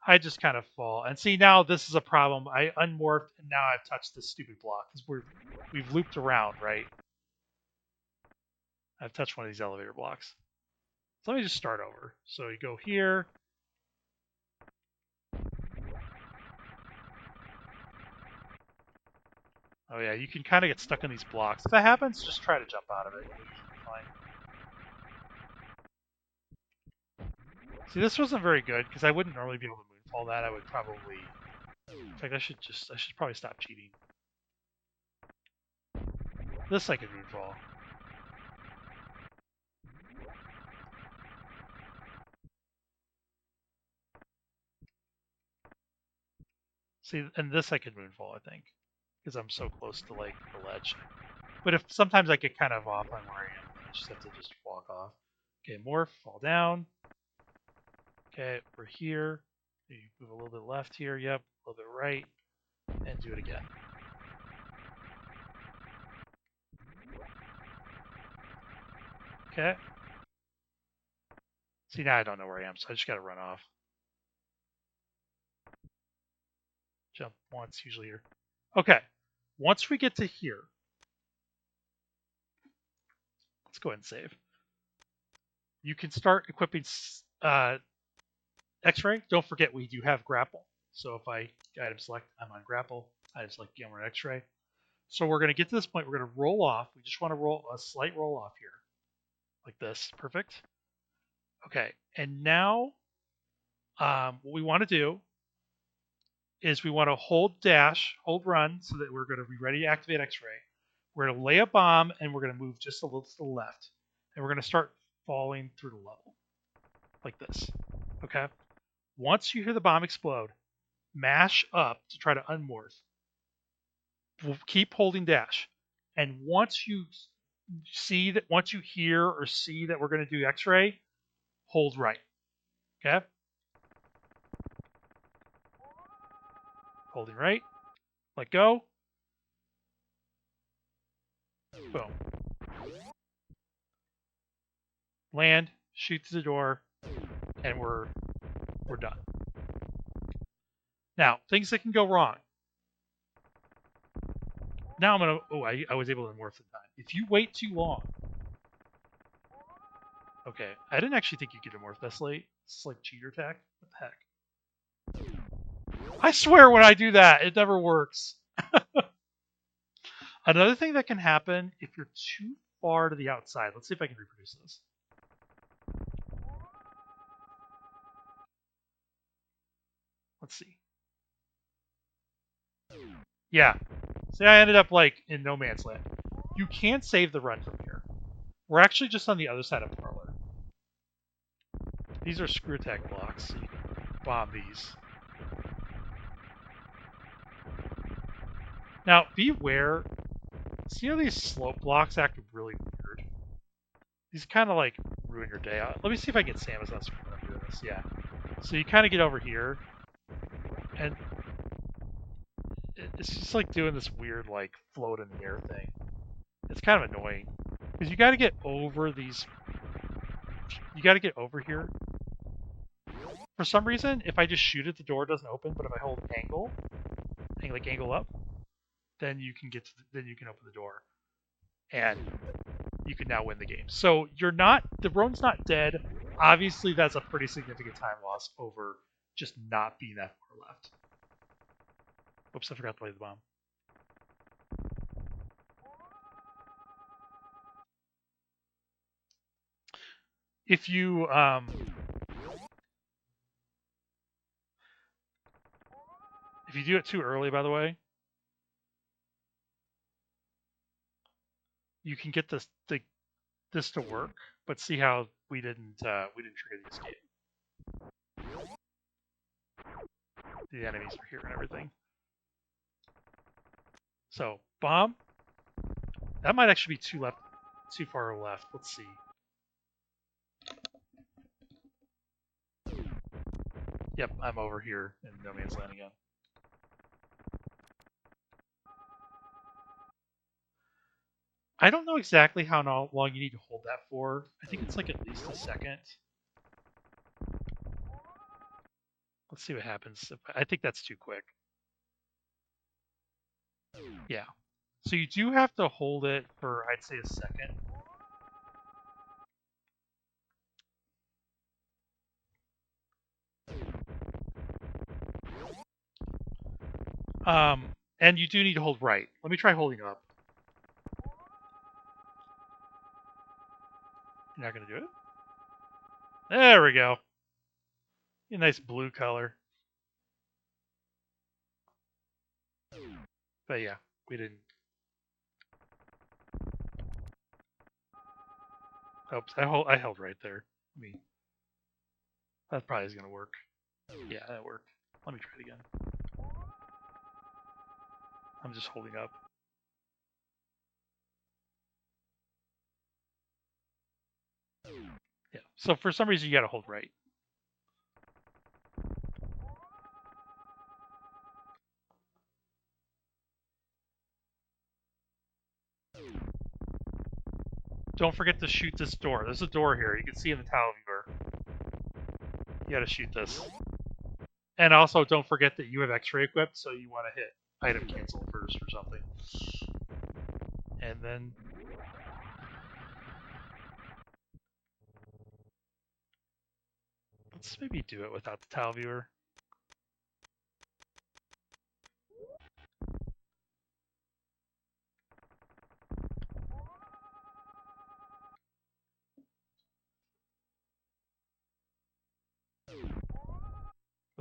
I just kind of fall. And see, now this is a problem. I unmorphed, and now I've touched this stupid block because we've looped around, right? I've touched one of these elevator blocks. So let me just start over. So you go here. Oh yeah, you can kind of get stuck in these blocks. If that happens, just try to jump out of it. You'll usually be fine. See, this wasn't very good because I wouldn't normally be able to moonfall that. I would probably. In fact, I should probably stop cheating. This I could moonfall. See, and this I could moonfall, I think, because I'm so close to like the ledge. But if sometimes I get kind of off on where I am, then I just have to just walk off. Okay, morph, fall down. Okay, we're here. You move a little bit left here. Yep, a little bit right, and do it again. Okay. See, now I don't know where I am, so I just got to run off. Jump once, usually here. Okay. Once we get to here, let's go ahead and save. You can start equipping X-ray. Don't forget we do have grapple. So if I item select, I'm on grapple. Item select, again, we're on X-ray. So we're going to get to this point. We're going to roll off. We just want to roll a slight roll off here, like this. Perfect. Okay. And now what we want to do is we want to hold dash, hold run, so that we're going to be ready to activate X-ray. We're going to lay a bomb, and we're going to move just a little to the left. And we're going to start falling through the level, like this. Okay? Once you hear the bomb explode, mash up to try to unmorph. We'll keep holding dash. And once you hear or see that we're going to do X-ray, hold right. Okay? Holding right. Let go. Boom. Land, shoot to the door, and we're done. Now, things that can go wrong. Now I'm gonna. Oh, I was able to morph the time. If you wait too long. Okay, I didn't actually think you could morph this late. It's like cheater tech. What the heck? I swear when I do that, it never works. Another thing that can happen if you're too far to the outside. Let's see if I can reproduce this. Let's see. Yeah. See, I ended up like in no man's land. You can save the run from here. We're actually just on the other side of Parlor. These are screw attack blocks, so you can bomb these. Now, beware. See how these slope blocks act really weird? These kind of like ruin your day. Let me see if I can get Samus on screen when I'm doing this. Yeah. So you kind of get over here, and it's just like doing this weird like float in the air thing. It's kind of annoying because you got to get over these. You got to get over here. For some reason, if I just shoot it, the door doesn't open. But if I hold angle, like angle up, then you can get to then you can open the door, and you can now win the game. So you're not the roan's not dead. Obviously, that's a pretty significant time loss over just not being that far left. Oops, I forgot to lay the bomb. If you do it too early, by the way, you can get this to work. But see how we didn't trigger the escape. The enemies are here and everything. So bomb. That might actually be too far left. Let's see. Yep, I'm over here in no man's land again. I don't know exactly how long you need to hold that for. I think it's like at least a second. Let's see what happens. I think that's too quick. Yeah. So you do have to hold it for, I'd say, a second. And you do need to hold right. Let me try holding up. You're not going to do it? There we go. A nice blue color. But yeah, we didn't. Oops, I held right there. I mean, that probably is going to work. Yeah, that worked. Let me try it again. I'm just holding up. Yeah. So for some reason, you got to hold right. Don't forget to shoot this door. There's a door here. You can see in the tile viewer. You got to shoot this. And also, don't forget that you have X-ray equipped, so you want to hit item cancel first or something. And then let's maybe do it without the tile viewer.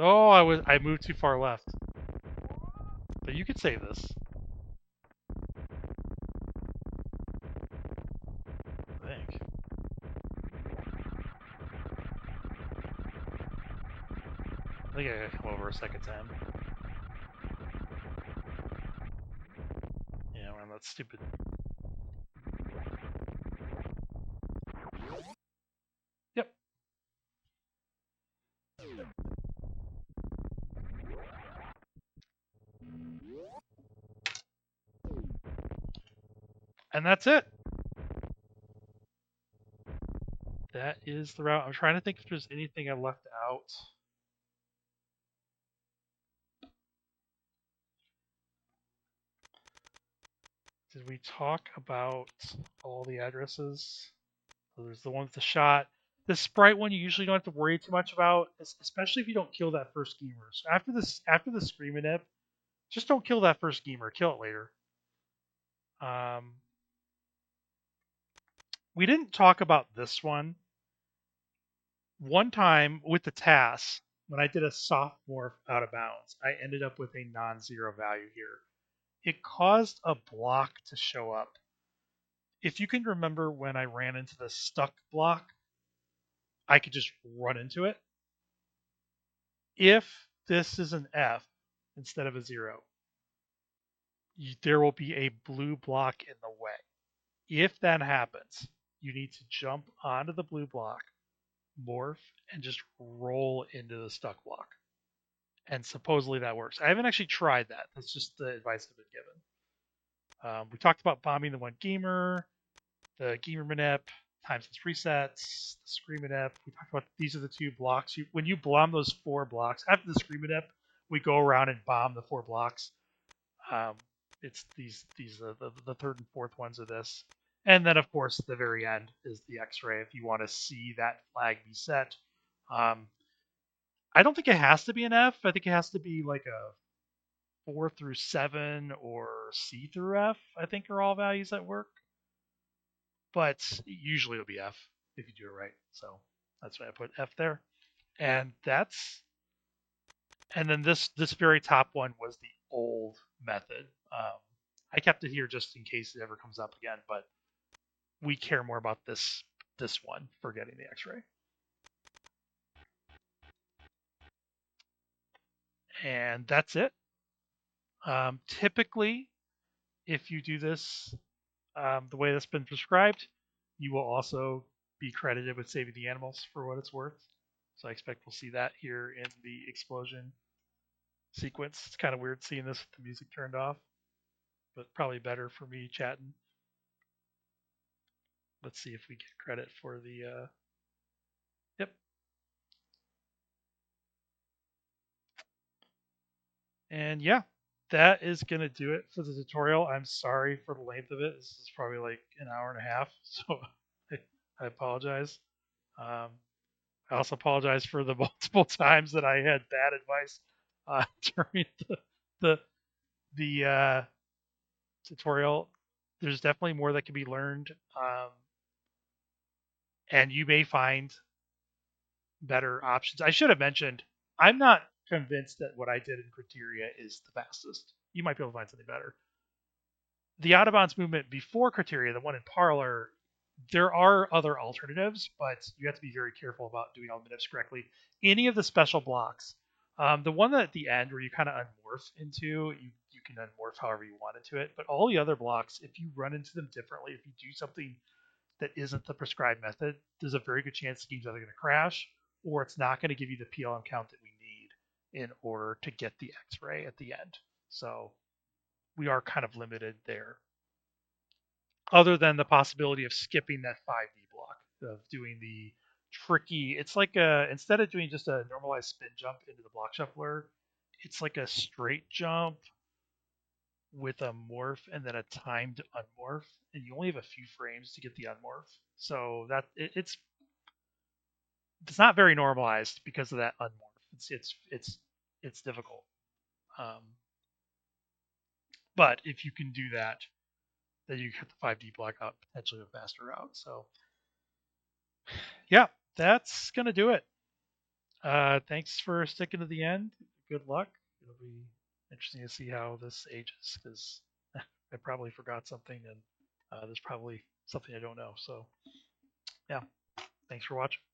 Oh, I moved too far left. But you could save this. I think. I think I gotta come over a second time. Yeah, we're on that stupid. Yep. And that's it. That is the route. I'm trying to think if there's anything I left out. Did we talk about all the addresses? So there's the one with the shot. The sprite one you usually don't have to worry too much about, especially if you don't kill that first gamer. So after the screaming nip, just don't kill that first gamer. Kill it later. We didn't talk about this one. One time with the TAS, when I did a soft morph out of bounds, I ended up with a non-zero value here. It caused a block to show up. If you can remember when I ran into the stuck block, I could just run into it. If this is an F instead of a zero, there will be a blue block in the way. If that happens, you need to jump onto the blue block, morph, and just roll into the stuck block. And supposedly that works. I haven't actually tried that. That's just the advice I've been given. We talked about bombing the one gamer, the gamer manip, times its resets, the screen manip. We talked about these are the two blocks. When you bomb those 4 blocks after the screen manip, we go around and bomb the 4 blocks. Um, it's these the third and fourth ones of this, and then of course the very end is the X-ray if you want to see that flag be set. Um, I don't think it has to be an F. I think it has to be like a 4 through 7 or C through F. I think are all values that work, but usually it'll be F if you do it right. So that's why I put F there, and that's and then this very top one was the old method. I kept it here just in case it ever comes up again, but we care more about this one for getting the X-ray. And that's it. Typically, if you do this the way that's been prescribed, you will also be credited with saving the animals for what it's worth. So I expect we'll see that here in the explosion sequence. It's kind of weird seeing this with the music turned off, but probably better for me chatting. Let's see if we get credit for the. Yep. And yeah, that is going to do it for the tutorial. I'm sorry for the length of it. This is probably like an hour and a half, so I apologize. Um, I also apologize for the multiple times that I had bad advice during the the tutorial. There's definitely more that can be learned, and you may find better options. I should have mentioned I'm not convinced that what I did in Criteria is the fastest. You might be able to find something better. The out of bounds movement before Criteria, the one in Parlor, there are other alternatives, but you have to be very careful about doing all the manips correctly. Any of the special blocks, the one at the end where you kind of unmorph into, you can unmorph however you want into it, but all the other blocks, if you run into them differently, if you do something that isn't the prescribed method, there's a very good chance the game's either going to crash or it's not going to give you the PLM count that we need in order to get the X-ray at the end. So we are kind of limited there. Other than the possibility of skipping that 5D block, of doing the tricky, it's like instead of doing just a normalized spin jump into the block shuffler, it's like a straight jump with a morph and then a timed unmorph, and you only have a few frames to get the unmorph. So that it's not very normalized because of that unmorph. It's difficult. Um, but if you can do that, then you get the 5D block out potentially a faster route. So yeah, that's gonna do it. Thanks for sticking to the end. Good luck. It'll be interesting to see how this ages because I probably forgot something and there's probably something I don't know. So yeah, thanks for watching.